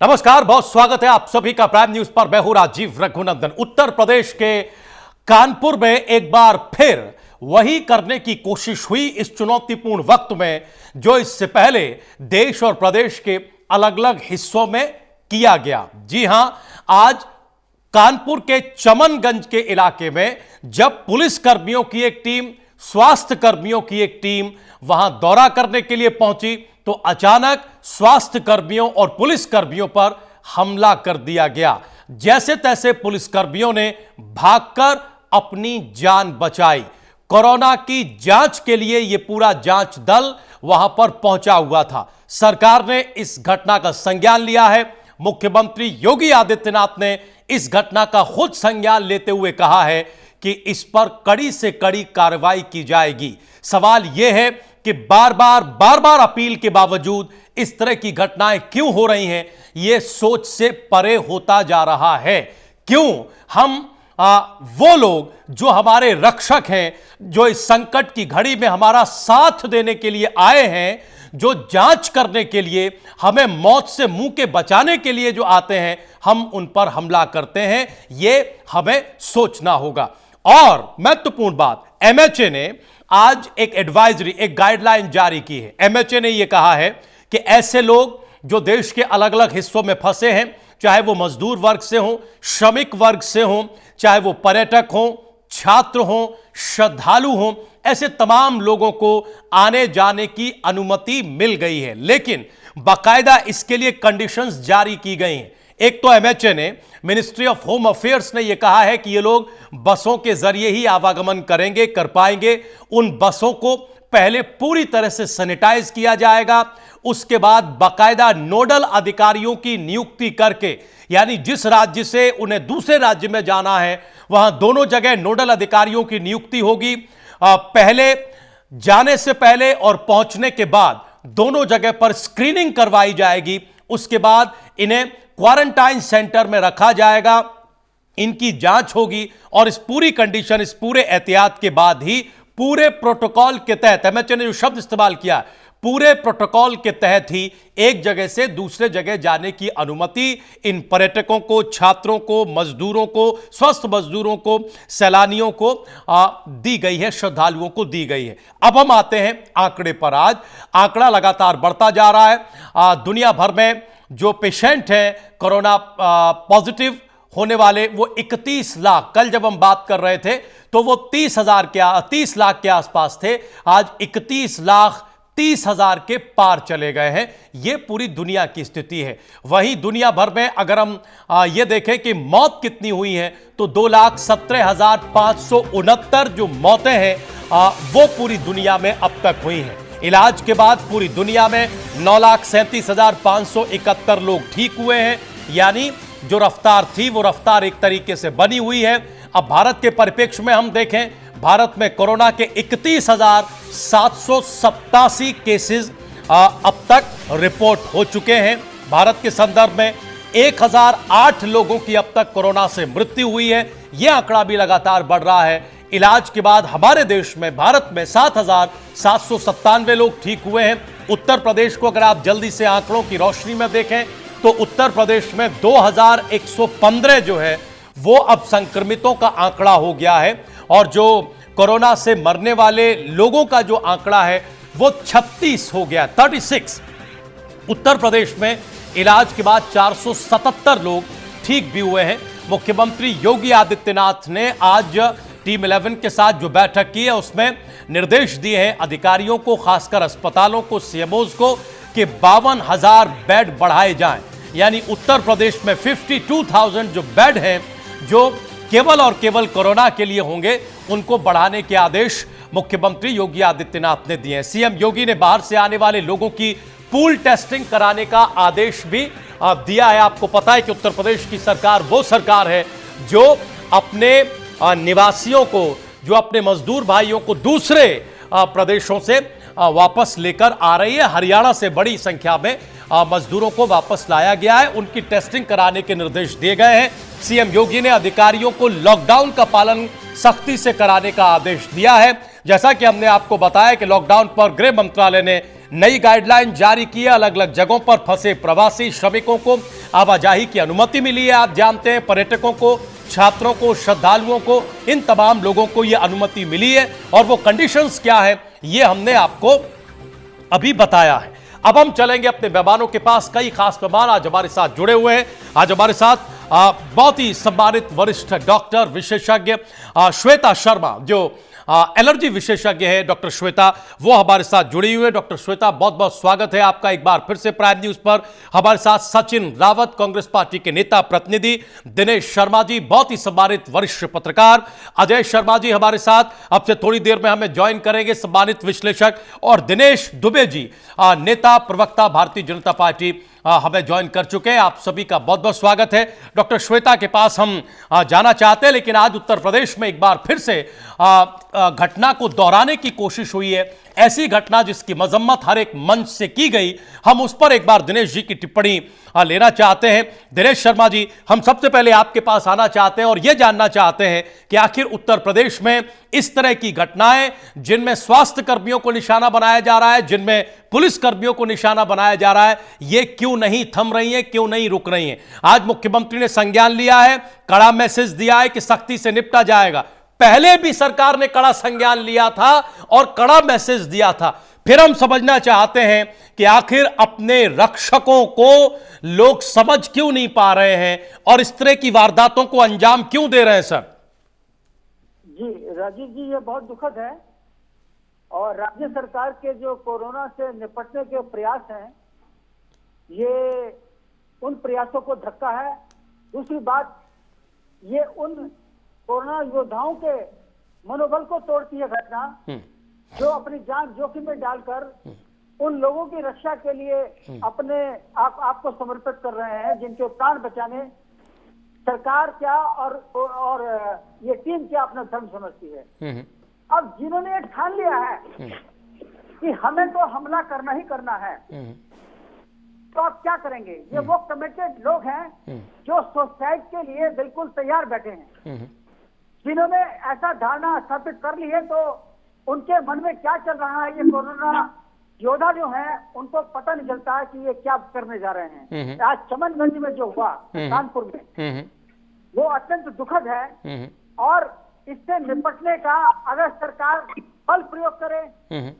नमस्कार, बहुत स्वागत है आप सभी का प्राइम न्यूज पर। मैं हूं राजीव रघुनंदन। उत्तर प्रदेश के कानपुर में एक बार फिर वही करने की कोशिश हुई इस चुनौतीपूर्ण वक्त में जो इससे पहले देश और प्रदेश के अलग अलग हिस्सों में किया गया। जी हां, आज कानपुर के चमनगंज के इलाके में जब पुलिस कर्मियों की एक टीम, स्वास्थ्य कर्मियों की एक टीम वहां दौरा करने के लिए पहुंची तो अचानक स्वास्थ्य कर्मियों और पुलिस कर्मियों पर हमला कर दिया गया। जैसे तैसे पुलिस कर्मियों ने भागकर अपनी जान बचाई। कोरोना की जांच के लिए यह पूरा जांच दल वहां पर पहुंचा हुआ था। सरकार ने इस घटना का संज्ञान लिया है। मुख्यमंत्री योगी आदित्यनाथ ने इस घटना का खुद संज्ञान लेते हुए कहा है कि इस पर कड़ी से कड़ी कार्रवाई की जाएगी। सवाल यह है कि बार बार अपील के बावजूद इस तरह की घटनाएं क्यों हो रही हैं, यह सोच से परे होता जा रहा है। क्यों हम वो लोग जो हमारे रक्षक हैं, जो इस संकट की घड़ी में हमारा साथ देने के लिए आए हैं, जो जांच करने के लिए, हमें मौत से मुंह के बचाने के लिए जो आते हैं, हम उन पर हमला करते हैं, यह हमें सोचना होगा। और महत्वपूर्ण बात, एमएचए ने आज एक एडवाइजरी, एक गाइडलाइन जारी की है। एमएचए ने यह कहा है कि ऐसे लोग जो देश के अलग अलग हिस्सों में फंसे हैं, चाहे वो मजदूर वर्ग से हों, श्रमिक वर्ग से हों, चाहे वो पर्यटक हों, छात्र हों, श्रद्धालु हों, ऐसे तमाम लोगों को आने जाने की अनुमति मिल गई है। लेकिन बाकायदा इसके लिए कंडीशंस जारी की गई हैं। एक तो एमएचए ने, मिनिस्ट्री ऑफ होम अफेयर्स ने यह कहा है कि ये लोग बसों के जरिए ही आवागमन करेंगे, कर पाएंगे। उन बसों को पहले पूरी तरह से सैनिटाइज किया जाएगा, उसके बाद बाकायदा नोडल अधिकारियों की नियुक्ति करके, यानी जिस राज्य से उन्हें दूसरे राज्य में जाना है वहां दोनों जगह नोडल अधिकारियों की नियुक्ति होगी। पहले जाने से पहले और पहुंचने के बाद दोनों जगह पर स्क्रीनिंग करवाई जाएगी। उसके बाद इन्हें क्वारंटाइन सेंटर में रखा जाएगा, इनकी जांच होगी और इस पूरी कंडीशन, इस पूरे एहतियात के बाद ही पूरे प्रोटोकॉल के तहत, एमएचए ने जो शब्द इस्तेमाल किया, पूरे प्रोटोकॉल के तहत ही एक जगह से दूसरे जगह जाने की अनुमति इन पर्यटकों को, छात्रों को, मजदूरों को, स्वस्थ मजदूरों को, सैलानियों को दी गई है, श्रद्धालुओं को दी गई है। अब हम आते हैं आंकड़े पर। आज आंकड़ा लगातार बढ़ता जा रहा है। दुनिया भर में जो पेशेंट हैं कोरोना पॉजिटिव होने वाले, वो 31 लाख, कल जब हम बात कर रहे थे तो वो 30 लाख के आसपास थे। आज 31,30,000 के पार चले गए हैं। यह पूरी दुनिया की स्थिति है। वहीं दुनिया भर में अगर हम ये देखें कि मौत कितनी हुई है तो 2,17,569 जो मौतें हैं वो पूरी दुनिया में अब तक हुई हैं। इलाज के बाद पूरी दुनिया में 9,37,571 लोग ठीक हुए हैं। यानी जो रफ्तार थी वो रफ्तार एक तरीके से बनी हुई है। अब भारत के परिप्रेक्ष्य में हम देखें, भारत में कोरोना के 31,787 केसेस अब तक रिपोर्ट हो चुके हैं। भारत के संदर्भ में 1,008 लोगों की अब तक कोरोना से मृत्यु हुई है। यह आंकड़ा भी लगातार बढ़ रहा है। इलाज के बाद हमारे देश में, भारत में 7,797 लोग ठीक हुए हैं। उत्तर प्रदेश को अगर आप जल्दी से आंकड़ों की रोशनी में देखें तो उत्तर प्रदेश में 2,115 जो है वो अब संक्रमितों का आंकड़ा हो गया है और जो कोरोना से मरने वाले लोगों का जो आंकड़ा है वो 36 हो गया, 36। उत्तर प्रदेश में इलाज के बाद 477 लोग ठीक भी हुए हैं। मुख्यमंत्री योगी आदित्यनाथ ने आज टीम 11 के साथ जो बैठक की है उसमें निर्देश दिए हैं अधिकारियों को, खासकर अस्पतालों को, सीएमओज को, कि 52,000 बेड बढ़ाए जाएं। यानी उत्तर प्रदेश में 52,000 जो बेड हैं जो केवल और केवल कोरोना के लिए होंगे, उनको बढ़ाने के आदेश मुख्यमंत्री योगी आदित्यनाथ ने दिए हैं। सीएम योगी ने बाहर से आने वाले लोगों की पूल टेस्टिंग कराने का आदेश भी दिया है। आपको पता है कि उत्तर प्रदेश की सरकार वो सरकार है जो अपने निवासियों को, जो अपने मजदूर भाइयों को दूसरे प्रदेशों से वापस लेकर आ रही है। हरियाणा से बड़ी संख्या में मजदूरों को वापस लाया गया है, उनकी टेस्टिंग कराने के निर्देश दिए गए हैं। सीएम योगी ने अधिकारियों को लॉकडाउन का पालन सख्ती से कराने का आदेश दिया है। जैसा कि हमने आपको बताया कि लॉकडाउन पर गृह मंत्रालय ने नई गाइडलाइन जारी की है। अलग अलग जगहों पर फंसे प्रवासी श्रमिकों को आवाजाही की अनुमति मिली है। आप जानते हैं, पर्यटकों को, छात्रों को, श्रद्धालुओं को, इन तमाम लोगों को यह अनुमति मिली है। और वो कंडीशंस क्या है, ये हमने आपको अभी बताया है। अब हम चलेंगे अपने मेहमानों के पास। कई खास मेहमान आज हमारे साथ जुड़े हुए हैं। आज हमारे साथ बहुत ही सम्मानित वरिष्ठ डॉक्टर विशेषज्ञ श्वेता शर्मा, जो एलर्जी विशेषज्ञ है, डॉक्टर श्वेता, वो हमारे साथ जुड़ी हुई है। डॉक्टर श्वेता, बहुत बहुत स्वागत है आपका एक बार फिर से प्राइम न्यूज पर। हमारे साथ सचिन रावत, कांग्रेस पार्टी के नेता प्रतिनिधि, दिनेश शर्मा जी, बहुत ही सम्मानित वरिष्ठ पत्रकार, अजय शर्मा जी हमारे साथ अब से थोड़ी देर में हमें ज्वाइन करेंगे, सम्मानित विश्लेषक, और दिनेश दुबे जी, नेता प्रवक्ता, भारतीय जनता पार्टी, हमें ज्वाइन कर चुके हैं। आप सभी का बहुत बहुत स्वागत है। डॉक्टर श्वेता के पास हम जाना चाहते हैं, लेकिन आज उत्तर प्रदेश में एक बार फिर से घटना को दोहराने की कोशिश हुई है। ऐसी घटना जिसकी मजम्मत हर एक मंच से की गई, हम उस पर एक बार दिनेश जी की टिप्पणी लेना चाहते हैं। दिनेश शर्मा जी, हम सबसे पहले आपके पास आना चाहते हैं और यह जानना चाहते हैं कि आखिर उत्तर प्रदेश में इस तरह की घटनाएं, जिनमें स्वास्थ्य कर्मियों को निशाना बनाया जा रहा है, जिनमें पुलिस कर्मियों को निशाना बनाया जा रहा है, ये क्यों नहीं थम रही है, क्यों नहीं रुक रही है? आज मुख्यमंत्री ने संज्ञान लिया है, कड़ा मैसेज दिया है कि सख्ती से निपटा जाएगा। पहले भी सरकार ने कड़ा संज्ञान लिया था और कड़ा मैसेज दिया था। फिर हम समझना चाहते हैं कि आखिर अपने रक्षकों को लोग समझ क्यों नहीं पा रहे हैं और इस तरह की वारदातों को अंजाम क्यों दे रहे हैं? सर जी, राजीव जी, ये बहुत दुखद है और राज्य सरकार के जो कोरोना से निपटने के प्रयास हैं, ये उन प्रयासों को धक्का है। दूसरी बात, ये उन कोरोना योद्धाओं के मनोबल को तोड़ती है घटना, जो अपनी जान जोखिम में डालकर उन लोगों की रक्षा के लिए अपने आप को समर्पित कर रहे हैं, जिनके प्राण बचाने सरकार क्या और ये टीम क्या अपना धर्म समझती है। अब जिन्होंने ये ठान लिया है कि हमें तो हमला करना ही करना है, तो आप क्या करेंगे? ये वो कमिटेड लोग हैं जो सुसाइड के लिए बिल्कुल तैयार बैठे हैं। जिन्होंने ऐसा धारणा स्थापित कर ली है, तो उनके मन में क्या चल रहा है, ये कोरोना योद्धा जो हैं, उनको पता नहीं चलता है कि ये क्या करने जा रहे हैं। आज चमनगंज में जो हुआ, कानपुर में, वो अत्यंत दुखद है। और इससे निपटने का अगर सरकार बल प्रयोग करे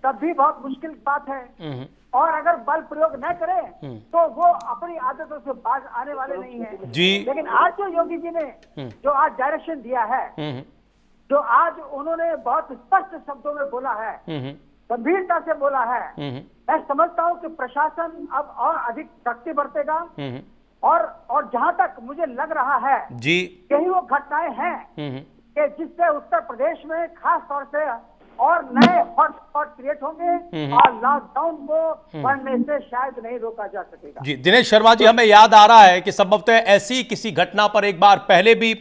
तब भी बहुत मुश्किल बात है, और अगर बल प्रयोग न करे तो वो अपनी आदतों से बाज आने वाले नहीं है जी। लेकिन आज जो योगी जी ने जो आज डायरेक्शन दिया है, जो आज उन्होंने बहुत स्पष्ट शब्दों में बोला है, गंभीरता से बोला है, मैं समझता हूँ कि प्रशासन अब और अधिक सख्ती बरतेगा। और जहां तक मुझे लग रहा है जी, यही वो घटनाएं हैं कि जिससे उत्तर प्रदेश में खास तौर से और नए हॉटस्पॉट क्रिएट होंगे और लॉकडाउन को बढ़ने से शायद नहीं रोका जा सकेगा। जी, दिनेश शर्मा जी, हमें याद आ रहा है कि संभवतः ऐसी किसी घटना पर एक बार पहले भी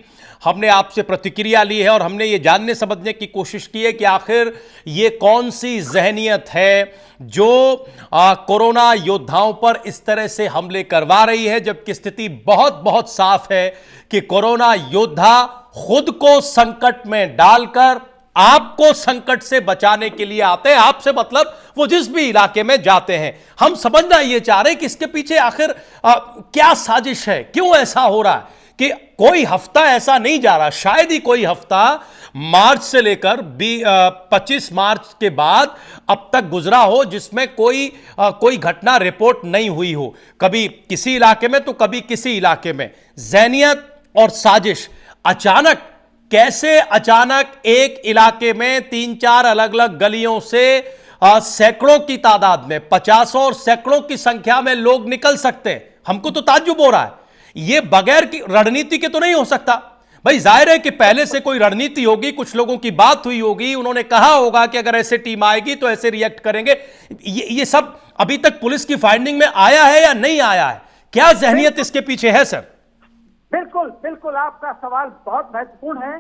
हमने आपसे प्रतिक्रिया ली है और हमने ये जानने समझने की कोशिश की है कि आखिर ये कौन सी जहनियत है जो कोरोना योद्धाओं पर इस तरह से हमले करवा रही है, जबकि स्थिति बहुत बहुत साफ है कि कोरोना योद्धा खुद को संकट में डालकर आपको संकट से बचाने के लिए आते हैं। आपसे मतलब वो जिस भी इलाके में जाते हैं। हम समझना ये चाह रहे हैं कि इसके पीछे आखिर क्या साजिश है, क्यों ऐसा हो रहा है कि कोई हफ्ता ऐसा नहीं जा रहा, शायद ही कोई हफ्ता मार्च से लेकर 25 मार्च के बाद अब तक गुजरा हो जिसमें कोई घटना रिपोर्ट नहीं हुई हो, कभी किसी इलाके में तो कभी किसी इलाके में। जहनियत और साजिश कैसे अचानक एक इलाके में 3-4 अलग अलग गलियों से सैकड़ों की तादाद में, 50 और सैकड़ों की संख्या में लोग निकल सकते हैं? हमको तो ताज्जुब हो रहा है। ये बगैर की रणनीति के तो नहीं हो सकता। भाई जाहिर है कि पहले से कोई रणनीति होगी, कुछ लोगों की बात हुई होगी, उन्होंने कहा होगा कि अगर ऐसे टीम आएगी तो ऐसे रिएक्ट करेंगे। ये सब अभी तक पुलिस की फाइंडिंग में आया है या नहीं आया है? क्या जहनियत इसके पीछे है? सर बिल्कुल बिल्कुल, आपका सवाल बहुत महत्वपूर्ण है।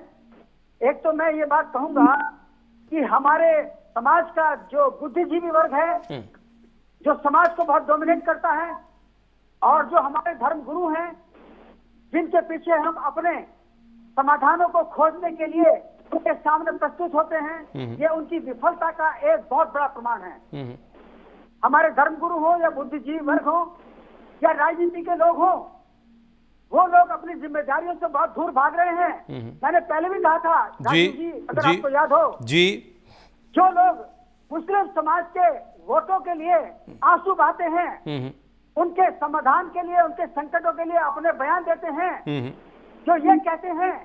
एक तो मैं ये बात कहूंगा कि हमारे समाज का जो बुद्धिजीवी वर्ग है, जो समाज को बहुत डोमिनेट करता है, और जो हमारे धर्म गुरु हैं, जिनके पीछे हम अपने समाधानों को खोजने के लिए उनके सामने प्रस्तुत होते हैं, ये उनकी विफलता का एक बहुत बड़ा प्रमाण है। हमारे धर्मगुरु हो या बुद्धिजीवी वर्ग हो या राजनीति के लोग हो, वो लोग अपनी जिम्मेदारियों से बहुत दूर भाग रहे हैं। मैंने पहले भी कहा था जी, अगर आपको याद हो जी, जो लोग मुस्लिम समाज के वोटों के लिए आंसू बहाते हैं, उनके समाधान के लिए, उनके संकटों के लिए अपने बयान देते हैं, जो ये कहते हैं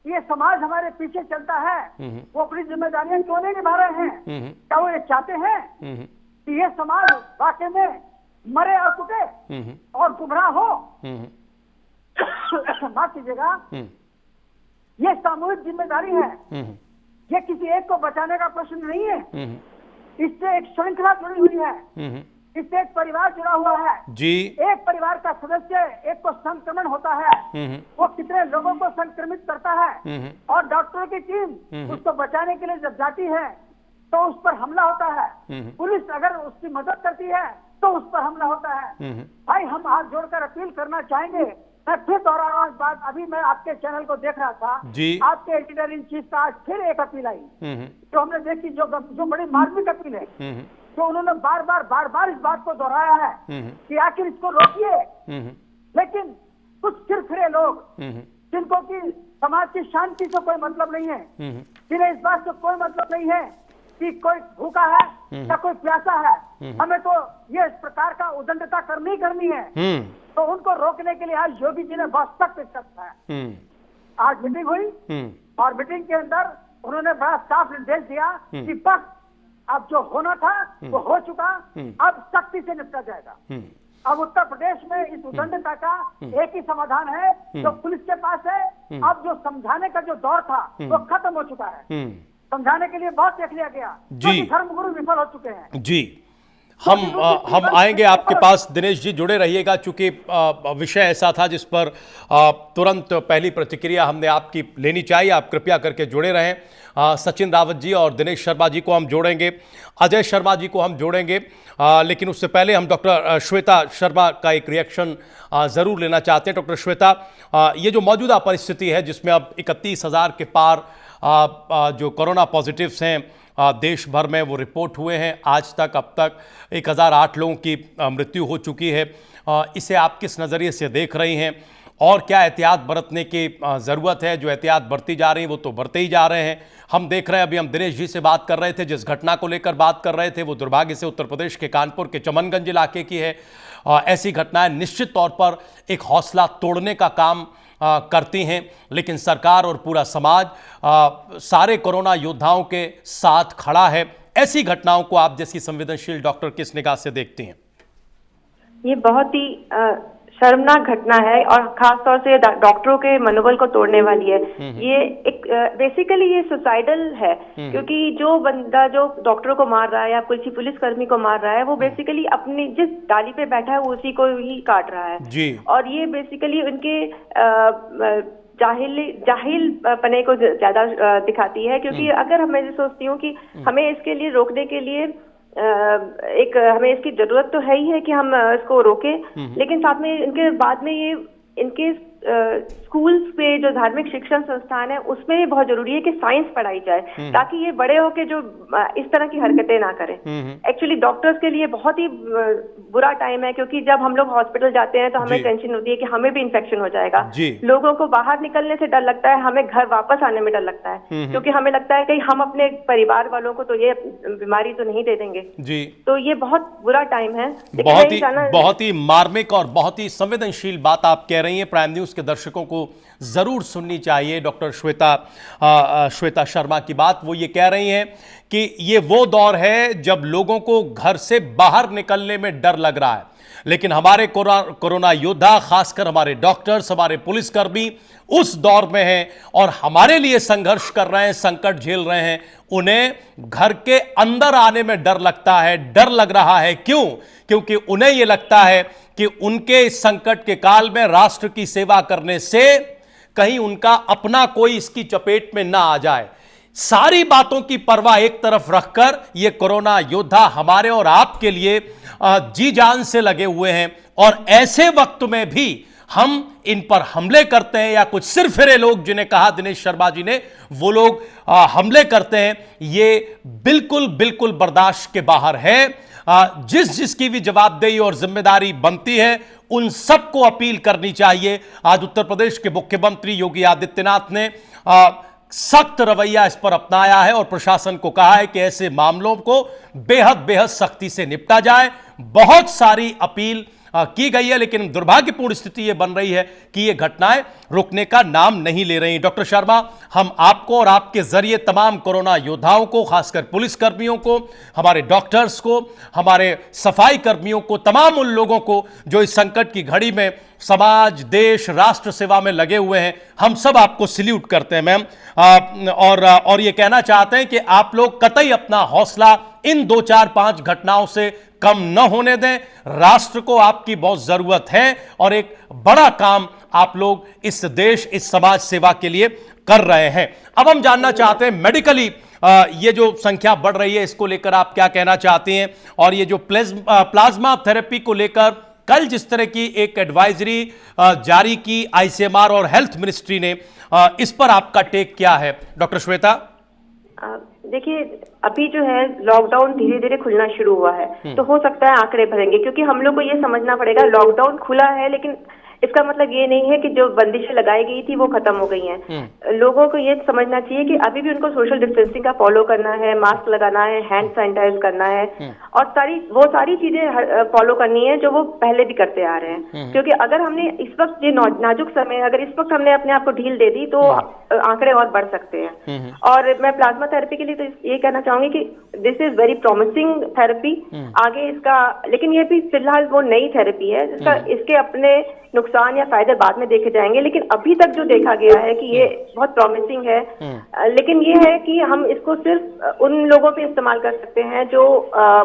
कि ये समाज हमारे पीछे चलता है, वो अपनी जिम्मेदारियां क्यों नहीं निभा रहे हैं? क्या वो ये चाहते हैं कि ये समाज वाकई में मरे और टूटे और गुमराह हो? माफ कीजिएगा, ये सामूहिक जिम्मेदारी है, ये किसी एक को बचाने का प्रश्न नहीं है। इससे एक श्रृंखला जुड़ी हुई है, इससे एक परिवार जुड़ा हुआ है जी। एक परिवार का सदस्य एक को संक्रमण होता है, वो कितने लोगों को संक्रमित करता है, और डॉक्टरों की टीम उसको बचाने के लिए जब जाती है तो उस पर हमला होता है। पुलिस अगर उसकी मदद करती है तो उस पर हमला होता है। भाई, हम हाथ जोड़कर अपील करना चाहेंगे, मैं फिर दोहरा रहा हूँ इस बात। अभी मैं आपके चैनल को देख रहा था जी। आपके एडिटर इन चीफ का आज फिर एक अपील आई, जो हमने देखी, जो बड़ी मार्मिक अपील है, जो उन्होंने बार बार इस बात को दोहराया है कि आखिर इसको रोकिए। लेकिन कुछ फिरफिरे लोग, जिनको कि समाज की शांति से कोई मतलब नहीं है, जिन्हें इस बात से कोई मतलब नहीं है कि कोई भूखा है या कोई प्यासा है, हमें तो ये इस प्रकार का उदंडता करनी है, तो उनको रोकने के लिए आज योगी जी ने बहुत सख्त स्टेप है। आज मीटिंग हुई और मीटिंग के अंदर उन्होंने बड़ा साफ निर्देश दिया कि बस अब जो होना था वो हो चुका, अब सख्ती से निपटा जाएगा। अब उत्तर प्रदेश में इस उदंडता का एक ही समाधान है जो पुलिस के पास है। अब जो समझाने का जो दौर था वो खत्म हो चुका है। समझाने के लिए बहुत देख लिया गया, क्योंकि धर्मगुरु विफल हो चुके हैं। जी, हम आएंगे आपके पास, दिनेश जी जुड़े रहिएगा, चूंकि विषय ऐसा था जिस पर तुरंत पहली प्रतिक्रिया हमने आपकी लेनी चाहिए। आप कृपया करके जुड़े रहें। सचिन रावत जी और दिनेश शर्मा जी को हम जोड़ेंगे, अजय शर्मा जी को हम जोड़ेंगे, लेकिन उससे पहले हम डॉक्टर श्वेता शर्मा का एक रिएक्शन ज़रूर लेना चाहते हैं। डॉक्टर श्वेता, ये जो मौजूदा परिस्थिति है जिसमें अब 31,000 के पार जो कोरोना पॉजिटिव्स हैं देश भर में वो रिपोर्ट हुए हैं, आज तक अब तक 1008 लोगों की मृत्यु हो चुकी है, इसे आप किस नज़रिए से देख रही हैं और क्या एहतियात बरतने की ज़रूरत है? जो एहतियात बरती जा रही है वो तो बरते ही जा रहे हैं। हम देख रहे हैं, अभी हम दिनेश जी से बात कर रहे थे, जिस घटना को लेकर बात कर रहे थे वो दुर्भाग्य से उत्तर प्रदेश के कानपुर के चमनगंज इलाके की है। ऐसी घटनाएं निश्चित तौर पर एक हौसला तोड़ने का काम करती हैं, लेकिन सरकार और पूरा समाज सारे कोरोना योद्धाओं के साथ खड़ा है। ऐसी घटनाओं को आप जैसी संवेदनशील डॉक्टर किस निगाह से देखती हैं? ये बहुत ही शर्मनाक घटना है और खास तौर से डॉक्टरों के मनोबल को तोड़ने वाली है। ये एक बेसिकली ये सुसाइडल है, क्योंकि जो बंदा जो डॉक्टरों को मार रहा है या किसी पुलिसकर्मी को मार रहा है वो बेसिकली अपनी जिस डाली पे बैठा है उसी को ही काट रहा है जी। और ये बेसिकली उनके जाहिल पने को ज्यादा दिखाती है, क्योंकि अगर मैं सोचती हूँ कि हमें इसके लिए रोकने के लिए हमें इसकी जरूरत तो है ही है कि हम इसको रोकें, लेकिन साथ में इनके बाद में ये इनके स्कूल्स पे जो धार्मिक शिक्षण संस्थान है उसमें ये बहुत जरूरी है कि साइंस पढ़ाई जाए, ताकि ये बड़े होके जो इस तरह की हरकतें ना करें। एक्चुअली डॉक्टर्स के लिए बहुत ही बुरा टाइम है, क्योंकि जब हम लोग हॉस्पिटल जाते हैं तो हमें टेंशन होती है कि हमें भी इन्फेक्शन हो जाएगा। लोगों को बाहर निकलने से डर लगता है, हमें घर वापस आने में डर लगता है, क्योंकि हमें लगता है कि हम अपने परिवार वालों को तो ये बीमारी तो नहीं दे देंगे जी। तो ये बहुत बुरा टाइम है। बहुत ही मार्मिक और बहुत ही संवेदनशील बात आप कह रही हैं, प्राइम न्यूज के दर्शकों को जरूर सुननी चाहिए। डॉक्टर श्वेता शर्मा की बात, वो ये कह रही हैं कि ये वो दौर है जब लोगों को घर से बाहर निकलने में डर लग रहा है, लेकिन हमारे कोरोना योद्धा, खासकर हमारे डॉक्टर्स, हमारे पुलिसकर्मी उस दौर में हैं और हमारे लिए संघर्ष कर रहे हैं, संकट झेल रहे हैं। उन्हें घर के अंदर आने में डर लगता है, डर लग रहा है। क्यों? क्योंकि उन्हें यह लगता है कि उनके इस संकट के काल में राष्ट्र की सेवा करने से कहीं उनका अपना कोई इसकी चपेट में ना आ जाए। सारी बातों की परवाह एक तरफ रखकर ये कोरोना योद्धा हमारे और आपके लिए जी जान से लगे हुए हैं, और ऐसे वक्त में भी हम इन पर हमले करते हैं या कुछ सिरफिरे लोग जिन्हें कहा दिनेश शर्मा जी ने, वो लोग हमले करते हैं, ये बिल्कुल बिल्कुल बर्दाश्त के बाहर है। जिसकी भी जवाबदेही और जिम्मेदारी बनती है उन सबको अपील करनी चाहिए। आज उत्तर प्रदेश के मुख्यमंत्री योगी आदित्यनाथ ने सख्त रवैया इस पर अपनाया है और प्रशासन को कहा है कि ऐसे मामलों को बेहद सख्ती से निपटा जाए। बहुत सारी अपील की गई है, लेकिन दुर्भाग्यपूर्ण स्थिति यह बन रही है कि ये घटनाएं रुकने का नाम नहीं ले रही। डॉक्टर शर्मा, हम आपको और आपके जरिए तमाम कोरोना योद्धाओं को, खासकर पुलिस कर्मियों को, हमारे डॉक्टर्स को, हमारे सफाई कर्मियों को, तमाम उन लोगों को जो इस संकट की घड़ी में समाज, देश, राष्ट्र सेवा में लगे हुए हैं, हम सब आपको सल्यूट करते हैं मैम। और ये कहना चाहते हैं कि आप लोग कतई अपना हौसला इन 2, 4, 5 घटनाओं से कम न होने दें। राष्ट्र को आपकी बहुत जरूरत है और एक बड़ा काम आप लोग इस देश, इस समाज सेवा के लिए कर रहे हैं। अब हम जानना चाहते हैं मेडिकली ये जो संख्या बढ़ रही है, इसको लेकर आप क्या कहना चाहती हैं? और ये जो प्लाज्मा थेरेपी को लेकर कल जिस तरह की एक एडवाइजरी जारी की आईसीएमआर और हेल्थ मिनिस्ट्री ने, इस पर आपका टेक क्या है डॉक्टर श्वेता? देखिए, अभी जो है लॉकडाउन धीरे धीरे खुलना शुरू हुआ है, तो हो सकता है आंकड़े बढ़ेंगे, क्योंकि हम लोग को ये समझना पड़ेगा लॉकडाउन खुला है, लेकिन इसका मतलब ये नहीं है कि जो बंदिशें लगाई गई थी वो खत्म हो गई हैं। लोगों को ये समझना चाहिए कि अभी भी उनको सोशल डिस्टेंसिंग का फॉलो करना है, मास्क लगाना है, हैंड सैनिटाइज करना है और वो सारी चीजें फॉलो करनी है जो वो पहले भी करते आ रहे हैं। क्योंकि अगर हमने इस वक्त ये नाजुक समय, अगर इस वक्त हमने अपने आप को ढील दे दी तो आंकड़े और बढ़ सकते हैं। और मैं प्लाज्मा थेरेपी के लिए तो ये कहना चाहूंगी कि this is very promising therapy. आगे इसका, लेकिन ये भी फिलहाल वो नई थेरेपी है, इसके अपने नुकसान या फायदे बाद में देखे जाएंगे, लेकिन अभी तक जो देखा गया है कि ये बहुत प्रॉमिसिंग है। लेकिन ये है कि हम इसको सिर्फ उन लोगों पे इस्तेमाल कर सकते हैं जो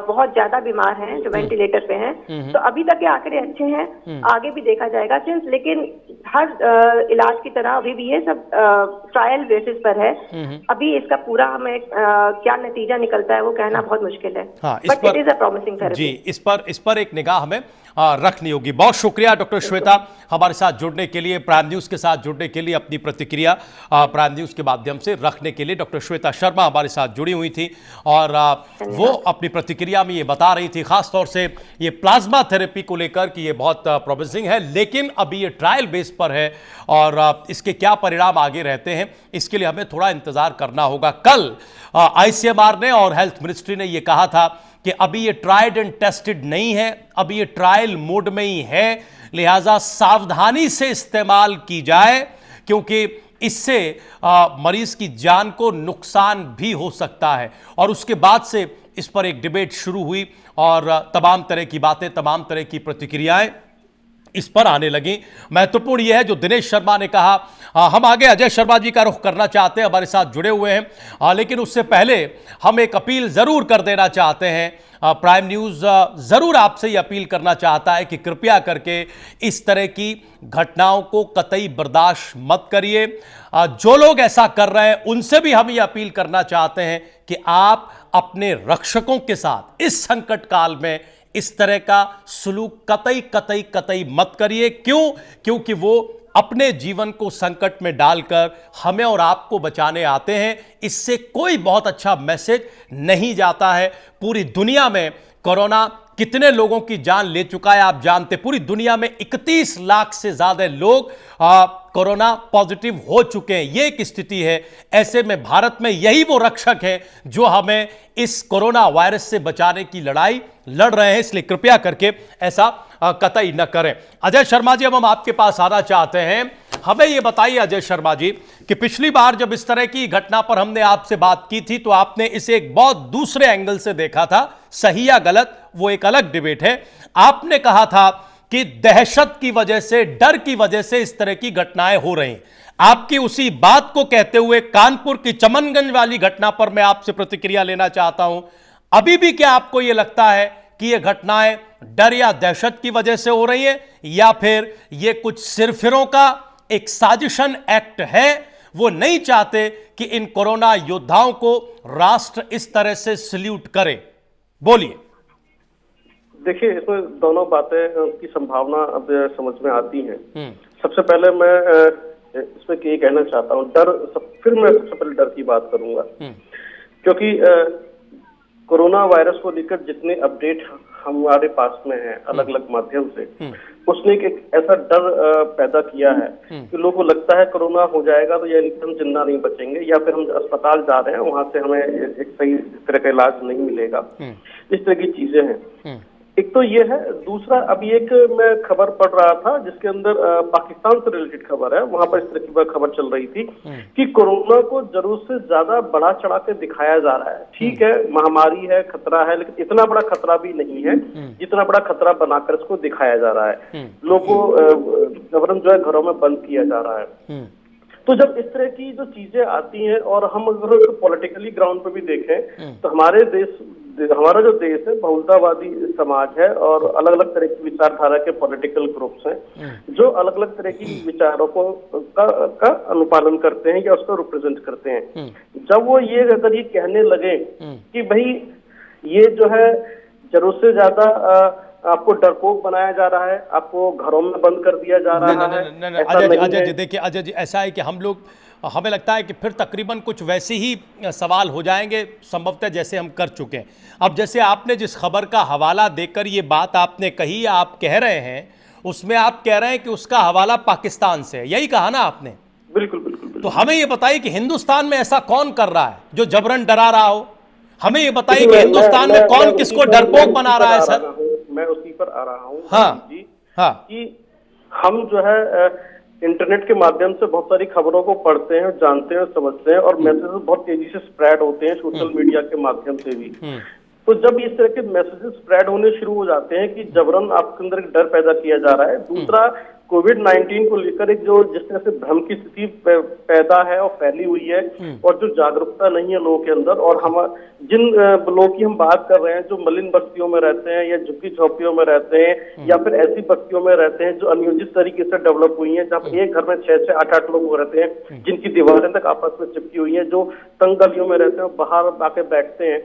बहुत ज्यादा बीमार हैं, जो वेंटिलेटर पे हैं। तो अभी तक के आंकड़े अच्छे हैं, आगे भी देखा जाएगा सिंस, लेकिन हर इलाज की तरह अभी भी ये सब ट्रायल बेसिस पर है। अभी इसका पूरा हमें क्या नतीजा निकलता है वो कहना बहुत मुश्किल है, but it is a promising therapy. जी, इस पर एक निगाह हमें रखनी होगी। बहुत शुक्रिया डॉक्टर श्वेता हमारे साथ जुड़ने के लिए, प्राइम न्यूज के साथ जुड़ने के लिए, अपनी प्रतिक्रिया प्राइम न्यूज के माध्यम से रखने के लिए। डॉक्टर श्वेता शर्मा हमारे साथ जुड़ी हुई थी और वो अपनी प्रतिक्रिया में ये बता रही थी, खासतौर से ये प्लाज्मा थेरेपी को लेकर कि ये बहुत प्रॉमिसिंग है, लेकिन अभी ये ट्रायल बेस पर है और इसके क्या परिणाम आगे रहते हैं इसके लिए हमें थोड़ा इंतजार करना होगा। कल आईसीएमआर ने और हेल्थ मिनिस्ट्री ने यह कहा था कि अभी ये ट्राइड एंड टेस्टेड नहीं है, अभी ये ट्रायल मोड में ही है, लिहाजा सावधानी से इस्तेमाल की जाए, क्योंकि इससे मरीज की जान को नुकसान भी हो सकता है। और उसके बाद से इस पर एक डिबेट शुरू हुई और तमाम तरह की बातें, तमाम तरह की प्रतिक्रियाएं इस पर आने लगी। महत्वपूर्ण यह है जो दिनेश शर्मा ने कहा। हम आगे अजय शर्मा जी का रुख करना चाहते हैं, हमारे साथ जुड़े हुए हैं, लेकिन उससे पहले हम एक अपील जरूर कर देना चाहते हैं। प्राइम न्यूज़ जरूर आपसे ये अपील करना चाहता है कि कृपया करके इस तरह की घटनाओं को कतई बर्दाश्त मत करिए। जो लोग ऐसा कर रहे हैं उनसे भी हम ये अपील करना चाहते हैं कि आप अपने रक्षकों के साथ इस संकट काल में इस तरह का सलूक कतई मत करिए। क्योंकि वो अपने जीवन को संकट में डालकर हमें और आपको बचाने आते हैं। इससे कोई बहुत अच्छा मैसेज नहीं जाता है। पूरी दुनिया में कोरोना कितने लोगों की जान ले चुका है आप जानते। पूरी दुनिया में 31 लाख से ज्यादा लोग कोरोना पॉजिटिव हो चुके हैं। यह एक स्थिति है। ऐसे में भारत में यही वो रक्षक है जो हमें इस कोरोना वायरस से बचाने की लड़ाई लड़ रहे हैं। इसलिए कृपया करके ऐसा कतई न करें। अजय शर्मा जी, अब हम आपके पास आना चाहते हैं। हमें यह बताइए अजय शर्मा जी कि पिछली बार जब इस तरह की घटना पर हमने आपसे बात की थी तो आपने इसे एक बहुत दूसरे एंगल से देखा था। सही या गलत वो एक अलग डिबेट है। आपने कहा था कि दहशत की वजह से, डर की वजह से इस तरह की घटनाएं हो रही। आपकी उसी बात को कहते हुए कानपुर की चमनगंज वाली घटना पर मैं आपसे प्रतिक्रिया लेना चाहता हूं। अभी भी क्या आपको यह लगता है कि यह घटनाएं डर या दहशत की वजह से हो रही है, या फिर यह कुछ सिरफिरों का एक साजिशन एक्ट है? वो नहीं चाहते कि इन कोरोना योद्धाओं को राष्ट्र इस तरह से सल्यूट करे। बोलिए। देखिए, इसमें दोनों बातें की संभावना अब समझ में आती हैं। सबसे पहले मैं इसमें ये कहना चाहता हूँ, फिर मैं सबसे पहले डर की बात करूंगा, क्योंकि कोरोना वायरस को लेकर जितने अपडेट हमारे पास में है अलग अलग माध्यम से, उसने एक ऐसा डर पैदा किया है कि लोगों को लगता है कोरोना हो जाएगा तो यानी कि हम जिंदा नहीं बचेंगे, या फिर हम अस्पताल जा रहे हैं वहां से हमें एक सही तरह का इलाज नहीं मिलेगा। इस तरह की चीजें हैं। एक तो ये है। दूसरा, अभी एक मैं खबर पढ़ रहा था जिसके अंदर पाकिस्तान से रिलेटेड खबर है, वहां पर इस तरह की खबर चल रही थी कि कोरोना को जरूरत से ज्यादा बढ़ा चढ़ा के दिखाया जा रहा है। ठीक है, महामारी है, खतरा है, लेकिन इतना बड़ा खतरा भी नहीं है जितना बड़ा खतरा बनाकर इसको दिखाया जा रहा है। लोगों को जबरन जो है घरों में बंद किया जा रहा है। तो जब इस तरह की जो चीजें आती हैं, और हम अगर पॉलिटिकली ग्राउंड पे भी देखें तो हमारा जो देश है बहुलतावादी समाज है, और अलग अलग तरह की विचारधारा के पॉलिटिकल ग्रुप्स हैं जो अलग अलग तरह की विचारों का अनुपालन करते हैं या उसको रिप्रेजेंट करते हैं। जब वो अगर ये कहने लगे कि भाई ये जो है जरूरत से ज्यादा आपको डरपोक बनाया जा रहा है, आपको घरों में बंद कर दिया जा रहा है। अजय जी देखिए, अजय जी ऐसा है कि हमें लगता है कि फिर तकरीबन कुछ वैसे ही सवाल हो जाएंगे संभवतः जैसे हम कर चुके हैं। अब जैसे आपने जिस खबर का हवाला देकर ये बात आपने कही, आप कह रहे हैं उसमें आप कह रहे हैं कि उसका हवाला पाकिस्तान से है, यही कहा ना आपने? बिल्कुल बिल्कुल। तो हमें ये बताइए कि हिंदुस्तान में ऐसा कौन कर रहा है जो जबरन डरा रहा हो? हमें ये बताइए कि हिंदुस्तान में कौन किसको डरपोक बना रहा है? सर मैं उसी पर आ रहा हूँ। हाँ जी, हाँ, कि हम जो है इंटरनेट के माध्यम से बहुत सारी खबरों को पढ़ते हैं, जानते हैं, समझते हैं, और मैसेजेस बहुत तेजी से स्प्रेड होते हैं सोशल मीडिया के माध्यम से भी। तो जब इस तरह के मैसेजेस स्प्रेड होने शुरू हो जाते हैं कि जबरन आपके अंदर एक डर पैदा किया जा रहा है। दूसरा, कोविड-19 को लेकर एक जो जिस तरह से भ्रम की स्थिति पैदा है और फैली हुई है, और जो जागरूकता नहीं है लोगों के अंदर, और हम जिन लोगों की हम बात कर रहे हैं जो मलिन बस्तियों में रहते हैं या झुग्गी झोपड़ियों में रहते हैं या फिर ऐसी बस्तियों में रहते हैं जो अनियोजित तरीके से डेवलप हुई हैं, जहाँ एक घर में 6-6, 8-8 लोग रहते हैं, जिनकी दीवारें तक आपस में चिपकी हुई हैं, जो तंग गलियों में रहते हैं, बाहर आके बैठते हैं।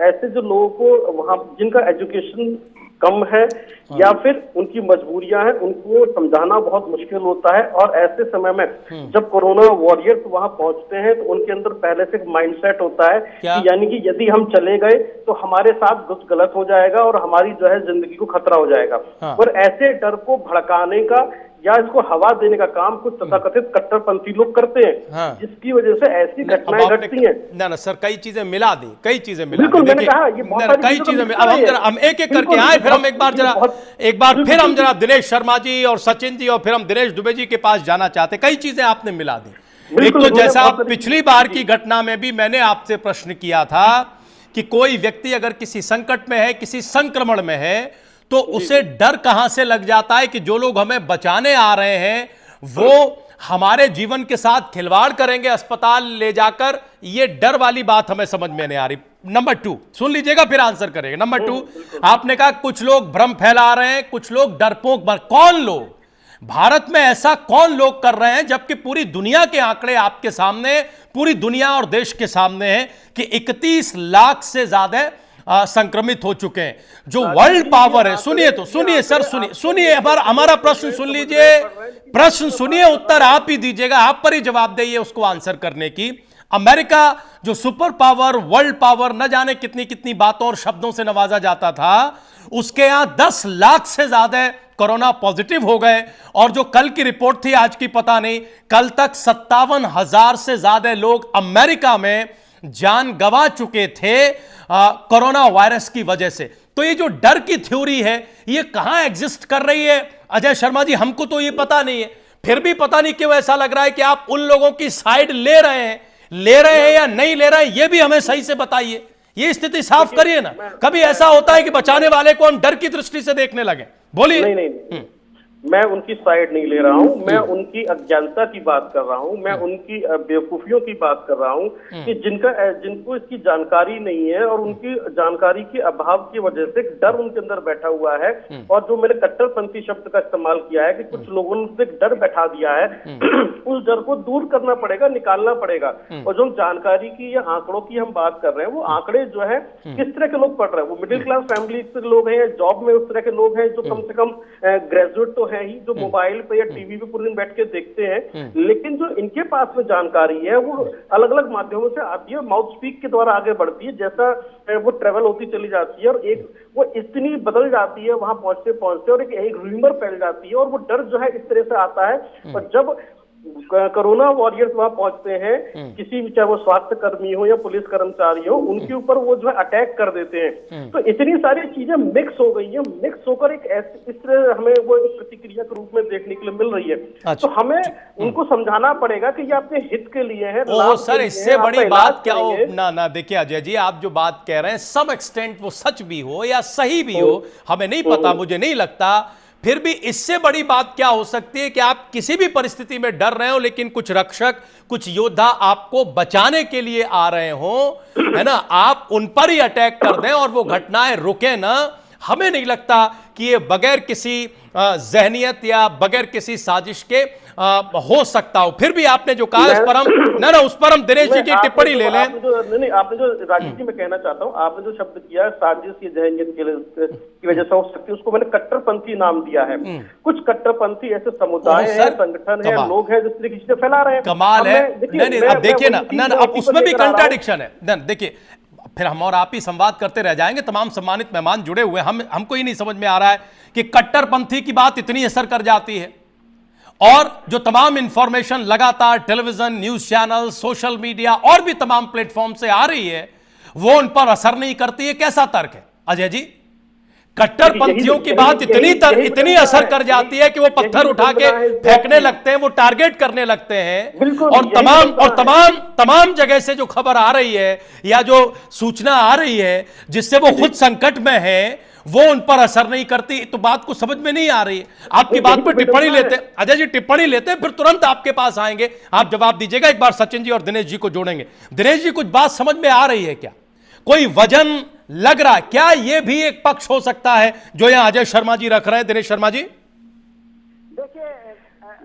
ऐसे जो लोगों को वहाँ जिनका एजुकेशन कम है या फिर उनकी मजबूरियां हैं, उनको समझाना बहुत मुश्किल होता है। और ऐसे समय में जब कोरोना वॉरियर्स वहां पहुंचते हैं तो उनके अंदर पहले से माइंडसेट होता है कि यानी कि यदि हम चले गए तो हमारे साथ कुछ गलत हो जाएगा और हमारी जो है जिंदगी को खतरा हो जाएगा। और ऐसे डर को भड़काने का या इसको हवा देने का काम कुछ तथाकथित कट्टरपंथी लोग करते हैं, जिसकी वजह से ऐसी घटनाएं घटती हैं। ना सर, कई चीजें मिला दी, कई चीजें मिला दी। मैंने कहा ये कई चीजें। अब हम एक एक करके आए, फिर हम एक बार फिर हम जरा दिनेश शर्मा जी और सचिन जी और फिर हम दिनेश दुबे जी के पास जाना चाहते। कई चीजें आपने मिला दी। एक तो जैसा पिछली बार की घटना में भी मैंने आपसे प्रश्न किया था कि कोई व्यक्ति अगर किसी संकट में है, किसी संक्रमण में है, तो उसे डर कहां से लग जाता है कि जो लोग हमें बचाने आ रहे हैं वो हमारे जीवन के साथ खिलवाड़ करेंगे अस्पताल ले जाकर। ये डर वाली बात हमें समझ में नहीं आ रही। नंबर 2 सुन लीजिएगा, फिर आंसर करेंगे। नंबर 2, आपने कहा कुछ लोग भ्रम फैला रहे हैं, कुछ लोग डरपोक। कौन लोग? भारत में ऐसा कौन लोग कर रहे हैं, जबकि पूरी दुनिया के आंकड़े आपके सामने, पूरी दुनिया और देश के सामने हैं कि 31 लाख से ज्यादा संक्रमित हो चुके हैं। जो वर्ल्ड पावर है, सुनिए सर, सुनिए हमारा प्रश्न सुन लीजिए, प्रश्न सुनिए, उत्तर आप ही दीजिएगा, आप पर ही जवाब देइए उसको आंसर करने की। अमेरिका जो सुपर पावर, वर्ल्ड पावर, न जाने कितनी कितनी बातों और शब्दों से नवाजा जाता था, उसके यहां 10 लाख से ज्यादा कोरोना पॉजिटिव हो गए। और जो कल की रिपोर्ट थी, आज की पता नहीं, कल तक 57,000 से ज्यादा लोग अमेरिका में जान गंवा चुके थे कोरोना वायरस की वजह से। तो ये जो डर की थ्योरी है, ये कहां एग्जिस्ट कर रही है? अजय शर्मा जी, हमको तो ये पता नहीं है, फिर भी पता नहीं क्यों ऐसा लग रहा है कि आप उन लोगों की साइड ले रहे हैं या नहीं ले रहे हैं, ये भी हमें सही से बताइए। ये स्थिति साफ करिए ना। कभी ऐसा होता है कि बचाने वाले को हम डर की दृष्टि से देखने लगे? बोलिए। नहीं, मैं उनकी साइड नहीं ले रहा हूं, मैं उनकी अज्ञानता की बात कर रहा हूं, मैं उनकी बेवकूफियों की बात कर रहा हूं कि जिनको इसकी जानकारी नहीं है और उनकी जानकारी के अभाव की वजह से डर उनके अंदर बैठा हुआ है। और जो मैंने कट्टरपंथी शब्द का इस्तेमाल किया है कि कुछ लोगों ने डर बैठा दिया है, उस डर को दूर करना पड़ेगा, निकालना पड़ेगा। और जो जानकारी की या आंकड़ों की हम बात कर रहे हैं, वो आंकड़े जो है किस तरह के लोग पढ़ रहे हैं, वो मिडिल क्लास फैमिली से लोग हैं, जॉब में उस तरह के लोग हैं जो कम से कम ग्रेजुएट तो है ही, जो मोबाइल पे या टीवी पे पूरे दिन बैठ के देखते हैं, लेकिन जो इनके पास में जानकारी है वो अलग अलग माध्यमों से आती है, माउथ स्पीक के द्वारा आगे बढ़ती है, जैसा वो ट्रेवल होती चली जाती है और एक वो इतनी बदल जाती है वहां पहुंचते पहुंचते, और एक रूमर फैल जाती है और वो डर जो है इस तरह से आता है। और जब कोरोना वॉरियर्स वहां पहुंचते हैं, किसी भी, चाहे वो स्वास्थ्य कर्मी हो या पुलिस कर्मचारी हो, उनके ऊपर वो जो है अटैक कर देते हैं। तो इतनी सारी चीजें मिक्स हो गई हैं, मिक्स होकर एक ऐसे इस तरह हमें वो एक प्रतिक्रिया के रूप में देखने के लिए मिल रही है। अच्छा। तो हमें उनको समझाना पड़ेगा कि ये अपने हित के लिए है। ओ सर, इससे बड़ी बात क्या हो ना देखिए अजय जी, आप जो बात कह रहे हैं सम एक्सटेंट वो सच भी हो या सही भी हो, हमें नहीं पता, मुझे नहीं लगता, फिर भी इससे बड़ी बात क्या हो सकती है कि आप किसी भी परिस्थिति में डर रहे हो, लेकिन कुछ रक्षक, कुछ योद्धा आपको बचाने के लिए आ रहे हो, है ना, आप उन पर ही अटैक कर दें और वो घटनाएं रुके ना। हमें नहीं लगता कि ये बगैर किसी जहनियत या बगैर किसी साजिश के हो सकता हो। फिर भी आपने जो कहा उस पर हम दिनेश जी की टिप्पणी ले लें। आपने जो राजीव जी, मैं कहना चाहता हूं, आपने जो शब्द किया साजिश की जहनियत की वजह से हो सकती है, उसको मैंने कट्टरपंथी नाम दिया है। कुछ कट्टरपंथी ऐसे समुदाय है, संगठन है, लोग हैं जिस तरीके से फैला रहे हैं। कमाल है। नहीं, अब देखिए ना, अब उसमें भी कंट्राडिक्शन है। देखिए, फिर हम और आप ही संवाद करते रह जाएंगे, तमाम सम्मानित मेहमान जुड़े हुए, हमको ही नहीं समझ में आ रहा है कि कट्टरपंथी की बात इतनी असर कर जाती है और जो तमाम इंफॉर्मेशन लगातार television, news channel, social media और भी तमाम प्लेटफॉर्म से आ रही है, वो उन पर असर नहीं करती है। कैसा तर्क है अजय जी? कट्टरपंथियों की बात इतनी असर कर जाती है कि वो पत्थर उठा के फेंकने लगते हैं, वो टारगेट करने लगते हैं, और तमाम जगह से जो खबर आ रही है या जो सूचना आ रही है जिससे वो खुद संकट में है, वो उन पर असर नहीं करती। तो बात को समझ में नहीं आ रही है। आपकी बात पर टिप्पणी लेते हैं अजय जी, टिप्पणी लेते हैं, फिर तुरंत आपके पास आएंगे, आप जवाब दीजिएगा। एक बार सचिन जी और दिनेश जी को जोड़ेंगे। दिनेश जी, कुछ बात समझ में आ रही है क्या? कोई वजन लग रहा है क्या? ये भी एक पक्ष हो सकता है जो यहां अजय शर्मा जी रख रहे हैं। दिनेश शर्मा जी,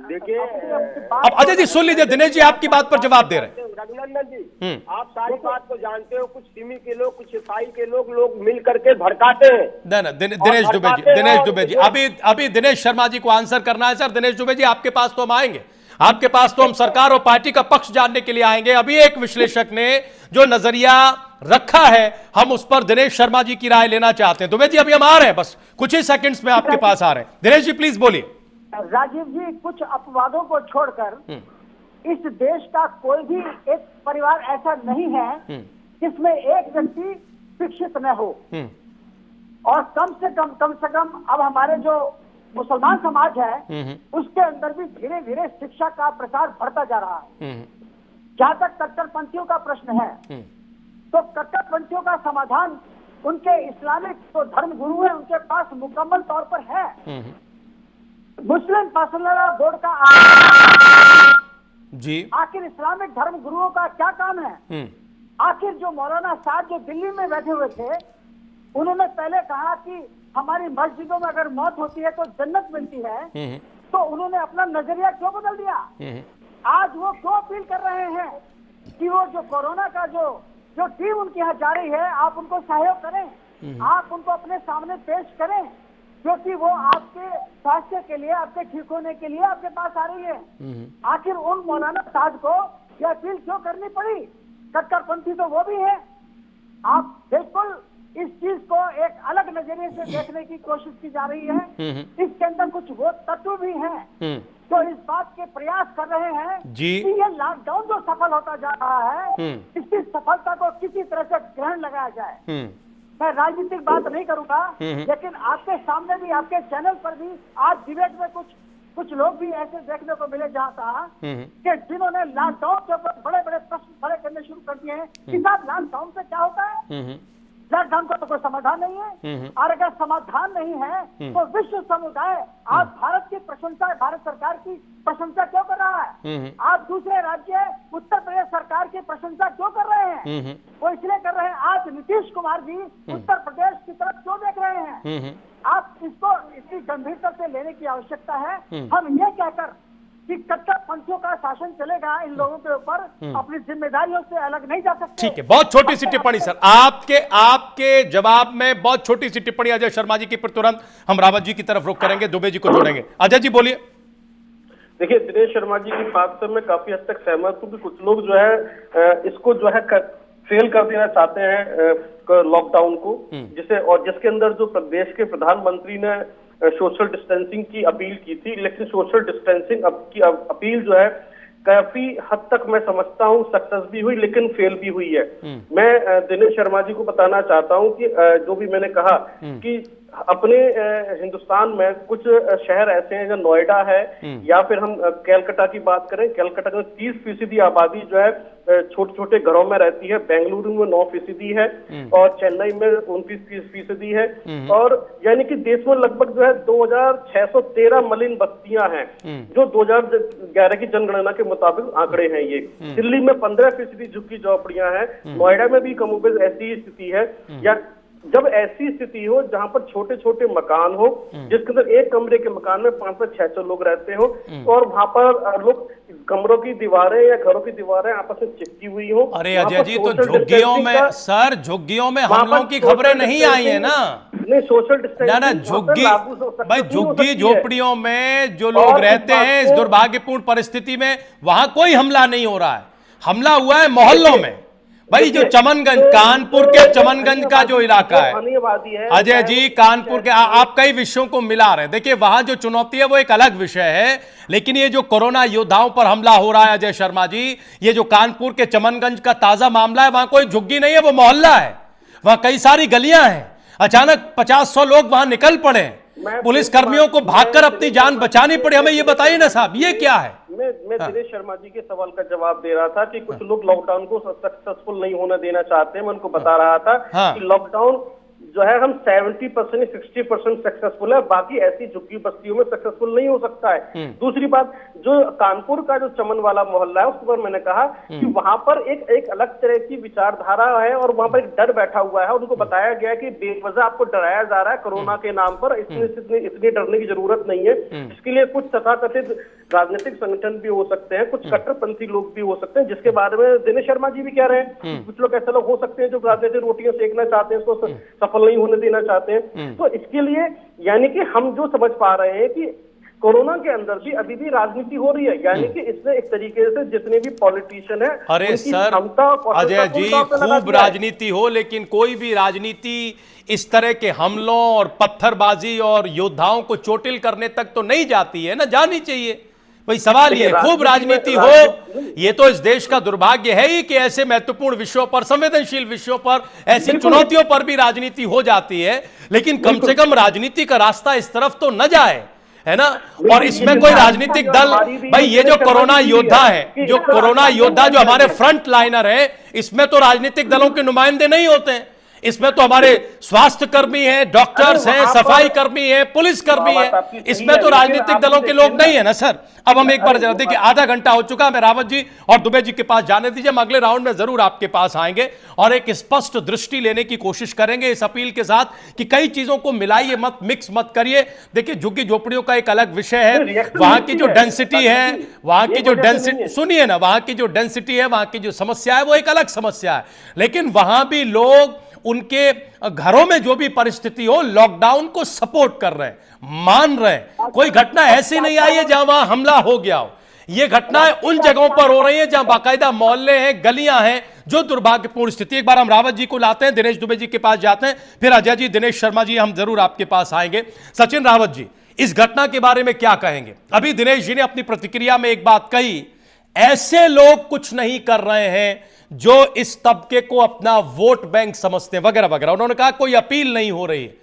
देखिए अब अजय जी सुन लीजिए, दिनेश जी आपकी बात पर जवाब दे रहे हैं। रघुनंदन जी, आप सारी बात को जानते हो, कुछ सिमी के लोग, कुछ सिपाही के लोग मिल करके भड़काते हैं। दिनेश दुबे जी, अभी दिनेश शर्मा जी को आंसर करना है। सर दिनेश दुबे जी, आपके पास तो हम आएंगे, आपके पास तो हम सरकार और पार्टी का पक्ष जानने के लिए आएंगे। अभी एक विश्लेषक ने जो नजरिया रखा है, हम उस पर दिनेश शर्मा जी की राय लेना चाहते हैं। दुबे जी, अभी हम आ रहे हैं, बस कुछ ही सेकंड्स में आपके पास आ रहे हैं। दिनेश जी प्लीज बोलिए। राजीव जी, कुछ अपवादों को छोड़कर इस देश का कोई भी एक परिवार ऐसा नहीं है जिसमें एक व्यक्ति शिक्षित न हो। और कम से कम अब हमारे जो मुसलमान समाज है उसके अंदर भी धीरे धीरे शिक्षा का प्रसार बढ़ता जा रहा है। जहां तक कट्टरपंथियों का प्रश्न है, तो कट्टरपंथियों का समाधान उनके इस्लामिक जो धर्म गुरु है उनके पास मुकम्मल तौर पर है। मुस्लिम पर्सनल लॉ बोर्ड का जी, आखिर इस्लामिक धर्म गुरुओं का क्या काम है? आखिर जो मौलाना साहब जो दिल्ली में बैठे हुए थे, उन्होंने पहले कहा कि हमारी मस्जिदों में अगर मौत होती है तो जन्नत मिलती है, तो उन्होंने अपना नजरिया क्यों बदल दिया? आज वो क्यों अपील कर रहे हैं कि वो जो कोरोना का जो टीम उनके यहाँ जा रही है, आप उनको सहयोग करें, आप उनको अपने सामने पेश करें, क्योंकि वो आपके स्वास्थ्य के लिए, आपके ठीक होने के लिए आपके पास आ रही है। आखिर उन मौलाना साहब को यह अपील क्यों करनी पड़ी? कट्टरपंथी तो वो भी है। आप बिल्कुल इस चीज को एक अलग नजरिए से देखने की कोशिश की जा रही है। इसके अंदर कुछ वो तत्व भी हैं जो इस बात के प्रयास कर रहे हैं कि ये लॉकडाउन जो सफल होता जा रहा है, इसकी सफलता को किसी तरह से ग्रहण लगाया जाए। मैं राजनीतिक बात नहीं करूंगा, लेकिन आपके सामने भी, आपके चैनल पर भी आज डिबेट में कुछ लोग भी ऐसे देखने को मिले जहाँ था कि जिन्होंने लॉकडाउन के ऊपर बड़े बड़े प्रश्न खड़े करने शुरू कर दिए हैं कि साहब लॉकडाउन से क्या होता है? लॉकडाउन का तो कोई समाधान नहीं है। और अगर समाधान नहीं है तो विश्व समुदाय आज भारत की प्रशंसा, भारत सरकार की प्रशंसा क्यों कर रहा है? आप दूसरे राज्य उत्तर प्रदेश सरकार की प्रशंसा क्यों कर रहे हैं? वो इसलिए कर रहे हैं, आज नीतीश कुमार जी उत्तर प्रदेश की तरफ क्यों देख रहे हैं? आप इसको इतनी गंभीरता से लेने की आवश्यकता है। हम ये कहकर कि कट्टरपंथियों का शासन चलेगा, इन लोगों के ऊपर अपनी जिम्मेदारियों से अलग नहीं जा सकते। ठीक है, बहुत छोटी सी टिप्पणी सर, आपके जवाब में बहुत छोटी सी टिप्पणी अजय शर्मा जी की, पर तुरंत हम रावत जी की तरफ रुख करेंगे, दुबे जी को जोड़ेंगे। अजय जी बोलिए। देखिए, दिनेश शर्मा जी की बात से मैं काफी हद तक सहमत हूँ कि कुछ लोग जो है इसको जो है फेल कर देना चाहते हैं लॉकडाउन को, जिसे और जिसके अंदर जो प्रदेश के प्रधानमंत्री ने सोशल डिस्टेंसिंग की अपील की थी, लेकिन सोशल डिस्टेंसिंग की अपील जो है काफी हद तक मैं समझता हूँ सक्सेस भी हुई, लेकिन फेल भी हुई है। मैं दिनेश शर्मा जी को बताना चाहता हूँ कि जो भी मैंने कहा कि अपने हिंदुस्तान में कुछ शहर ऐसे हैं, जो नोएडा है या फिर हम कैलकाटा की बात करें, कैलकाटा में 30% आबादी जो है छोटे छोटे घरों में रहती है, बेंगलुरु में 9% है और चेन्नई में 29% है, और यानी कि देश में लगभग जो है 2613 मलिन बस्तियां हैं, जो 2011 की जनगणना के मुताबिक आंकड़े हैं ये। दिल्ली में 15% झुग्गी झोपड़ियां हैं, नोएडा में भी कमोबेश ऐसी ही स्थिति है। या जब ऐसी स्थिति हो जहां पर छोटे छोटे मकान हो, जिसके अंदर एक कमरे के मकान में 500-600 लोग रहते हो, और वहां पर लोग कमरों की दीवारें या घरों की दीवारें आपस में चिपकी हुई हो। अरे अजय जी, तो झुग्गियों में सर, झुग्गियों में हमलों की खबरें नहीं आई है ना? नहीं, सोशल डिस्टेंसिंग ना झुग्गी, भाई झुग्गी झोपड़ियों में जो लोग रहते हैं इस दुर्भाग्यपूर्ण परिस्थिति में, वहां कोई हमला नहीं हो रहा है। हमला हुआ है मोहल्लों में। भाई जो चमनगंज, कानपुर के चमनगंज का जो इलाका है अजय जी, कानपुर के आप कई विषयों को मिला रहे हैं। देखिए, वहां जो चुनौती है वो एक अलग विषय है, लेकिन ये जो कोरोना योद्धाओं पर हमला हो रहा है अजय शर्मा जी, ये जो कानपुर के चमनगंज का ताजा मामला है, वहां कोई झुग्गी नहीं है, वो मोहल्ला है। वहां कई सारी गलियां हैं। अचानक 50-100 लोग वहां निकल पड़े, पुलिस कर्मियों को भागकर अपनी जान बचानी पड़ी। हमें ये बताइए ना साहब, ये क्या है? मैं दिनेश शर्मा जी के सवाल का जवाब दे रहा था कि कुछ लोग लॉकडाउन को सक्सेसफुल नहीं होने देना चाहते हैं। मैं उनको बता रहा था कि लॉकडाउन जो है हम 70% 60% सक्सेसफुल है, बाकी ऐसी झुग्गी बस्तियों में सक्सेसफुल नहीं हो सकता है। दूसरी बात, जो कानपुर का जो चमन वाला मोहल्ला है, उसके ऊपर मैंने कहा कि वहां पर एक अलग तरह की विचारधारा है और वहां पर एक डर बैठा हुआ है। उनको बताया गया कि बेवजह आपको डराया जा रहा है कोरोना के नाम पर, इतनी डरने की जरूरत नहीं है। इसके लिए कुछ तथाकथित राजनीतिक संगठन भी हो सकते हैं, कुछ कट्टरपंथी लोग भी हो सकते हैं, जिसके बारे में दिनेश शर्मा जी भी कह रहे हैं। कुछ लोग ऐसे लोग हो सकते हैं जो राजनीतिक रोटियां सेकना चाहते हैं, उसको सफल नहीं होने देना चाहते हैं। तो इसके लिए यानी कि हम जो समझ पा रहे हैं कि कोरोना के अंदर भी अभी भी राजनीति हो रही है, यानी कि इसमें एक तरीके से जितने भी पॉलिटिशियन है, अरे सर अजय जी, खूब राजनीति हो, लेकिन कोई भी राजनीति इस तरह के हमलों और पत्थरबाजी और योद्धाओं को चोटिल करने तक तो नहीं जाती है ना, जानी चाहिए। भाई सवाल ये, खूब राजनीति हो, ये तो इस देश का दुर्भाग्य है ही कि ऐसे महत्वपूर्ण विषयों पर, संवेदनशील विषयों पर, ऐसी चुनौतियों पर भी राजनीति हो जाती है, लेकिन कम से कम राजनीति का रास्ता इस तरफ तो न जाए, है ना? और इसमें कोई राजनीतिक दल, भाई ये जो कोरोना योद्धा है, जो कोरोना योद्धा जो हमारे फ्रंट लाइनर है, इसमें तो राजनीतिक दलों के नुमाइंदे नहीं होते हैं। इसमें तो हमारे स्वास्थ्य कर्मी हैं, डॉक्टर्स हैं, सफाई कर्मी हैं, पुलिस कर्मी हैं, इसमें तो राजनीतिक दलों के लोग नहीं है ना सर। अब हम एक बार जरा देखिए, आधा घंटा हो चुका है, मैं रावत जी और दुबे जी के पास जाने दीजिए। हम अगले राउंड में जरूर आपके पास आएंगे और एक स्पष्ट दृष्टि लेने की कोशिश करेंगे इस अपील के साथ कि कई चीजों को मिलाइए मत, मिक्स मत करिए। देखिए, झुग्गी झोपड़ियों का एक अलग विषय है, वहां की जो डेंसिटी है, वहां की जो डेंसिटी, सुनिए ना, वहां की जो डेंसिटी है, वहां की जो समस्या है, वो एक अलग समस्या है, लेकिन वहां भी लोग उनके घरों में जो भी परिस्थिति हो, लॉकडाउन को सपोर्ट कर रहे हैं, मान रहे हैं। कोई घटना ऐसी नहीं आई है जहां वहां हमला हो गया हो। ये घटनाएं उन जगहों पर हो रही हैं जहां बाकायदा मोहल्ले हैं, गलियां हैं, जो दुर्भाग्यपूर्ण स्थिति। एक बार हम रावत जी को लाते हैं, दिनेश दुबे जी के पास जाते हैं, फिर अजय जी, दिनेश शर्मा जी, हम जरूर आपके पास आएंगे। सचिन रावत जी, इस घटना के बारे में क्या कहेंगे? अभी दिनेश जी ने अपनी प्रतिक्रिया में एक बात कही, ऐसे लोग कुछ नहीं कर रहे हैं जो इस तबके को अपना वोट बैंक समझते हैं, वगैरह वगैरह। उन्होंने कहा कोई अपील नहीं हो रही है।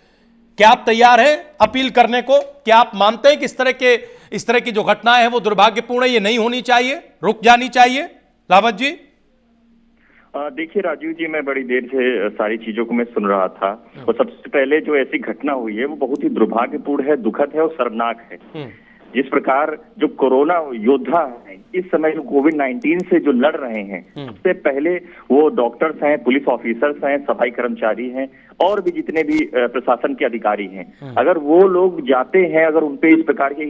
क्या आप तैयार हैं अपील करने को? क्या आप मानते हैं कि इस तरह की जो घटनाएं हैं वो दुर्भाग्यपूर्ण है, ये नहीं होनी चाहिए, रुक जानी चाहिए? रावत जी। देखिए राजीव जी, मैं बड़ी देर से सारी चीजों को मैं सुन रहा था और सबसे पहले जो ऐसी घटना हुई है वो बहुत ही दुर्भाग्यपूर्ण है, दुखद है और शर्मनाक है। जिस प्रकार जो कोरोना योद्धा हैं इस समय जो कोविड-19 से जो लड़ रहे हैं, सबसे पहले वो डॉक्टर्स हैं, पुलिस ऑफिसर्स हैं, सफाई कर्मचारी हैं और भी जितने भी प्रशासन के अधिकारी हैं, अगर वो लोग जाते हैं, अगर उनपे इस प्रकार के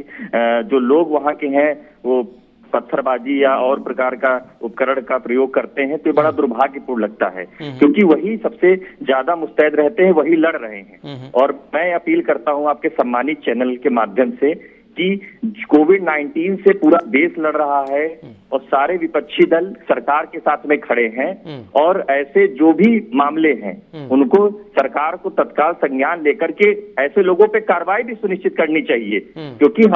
जो लोग वहां के हैं वो पत्थरबाजी या और प्रकार का उपकरण का प्रयोग करते हैं तो ये बड़ा दुर्भाग्यपूर्ण लगता है, क्योंकि वही सबसे ज्यादा मुस्तैद रहते हैं, वही लड़ रहे हैं। और मैं अपील करता हूं आपके सम्मानित चैनल के माध्यम से कि कोविड-19 से पूरा देश लड़ रहा है और सारे विपक्षी दल सरकार के साथ में खड़े हैं और ऐसे जो भी मामले हैं उनको सरकार को तत्काल संज्ञान लेकर के ऐसे लोगों पे कार्रवाई भी सुनिश्चित करनी चाहिए, क्योंकि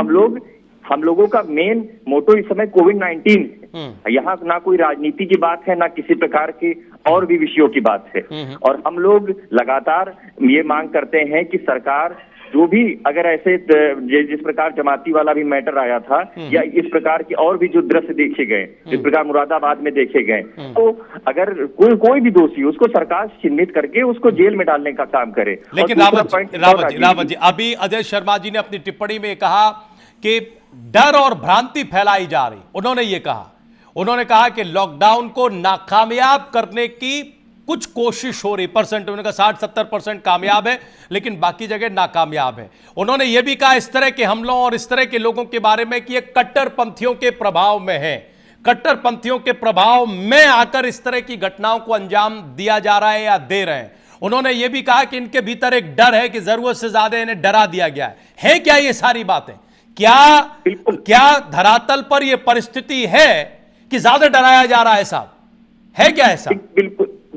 हम लोगों का मेन मोटो इस समय कोविड-19 है। यहाँ ना कोई राजनीति की बात है, ना किसी प्रकार के और भी विषयों की बात है। और हम लोग लगातार ये मांग करते हैं कि सरकार जो भी अगर ऐसे जिस प्रकार जमाती वाला भी मैटर आया था या इस प्रकार के और भी जो दृश्य देखे गए, जिस प्रकार मुरादाबाद में देखे गए, तो अगर कोई भी दोषी उसको सरकार चिन्हित करके उसको जेल में डालने का काम करे। लेकिन रावत जी, अभी अजय शर्मा जी ने अपनी टिप्पणी में कहा कि डर और भ्रांति फैलाई जा रही। उन्होंने कहा कि लॉकडाउन को नाकामयाब करने की कुछ कोशिश हो रही, परसेंट उन्होंने कहा 60-70% कामयाब है लेकिन बाकी जगह नाकामयाब है। उन्होंने यह भी कहा इस तरह के हमलों और इस तरह के लोगों के बारे में कि ये कट्टरपंथियों के प्रभाव में है, कट्टरपंथियों के प्रभाव में आकर इस तरह की घटनाओं को अंजाम दिया जा रहा है या दे रहे हैं। उन्होंने यह भी कहा कि इनके भीतर एक डर है कि जरूरत से ज्यादा इन्हें डरा दिया गया है क्या ये सारी बातें? क्या धरातल पर यह परिस्थिति है कि ज्यादा डराया जा रहा है साहब? है क्या ऐसा?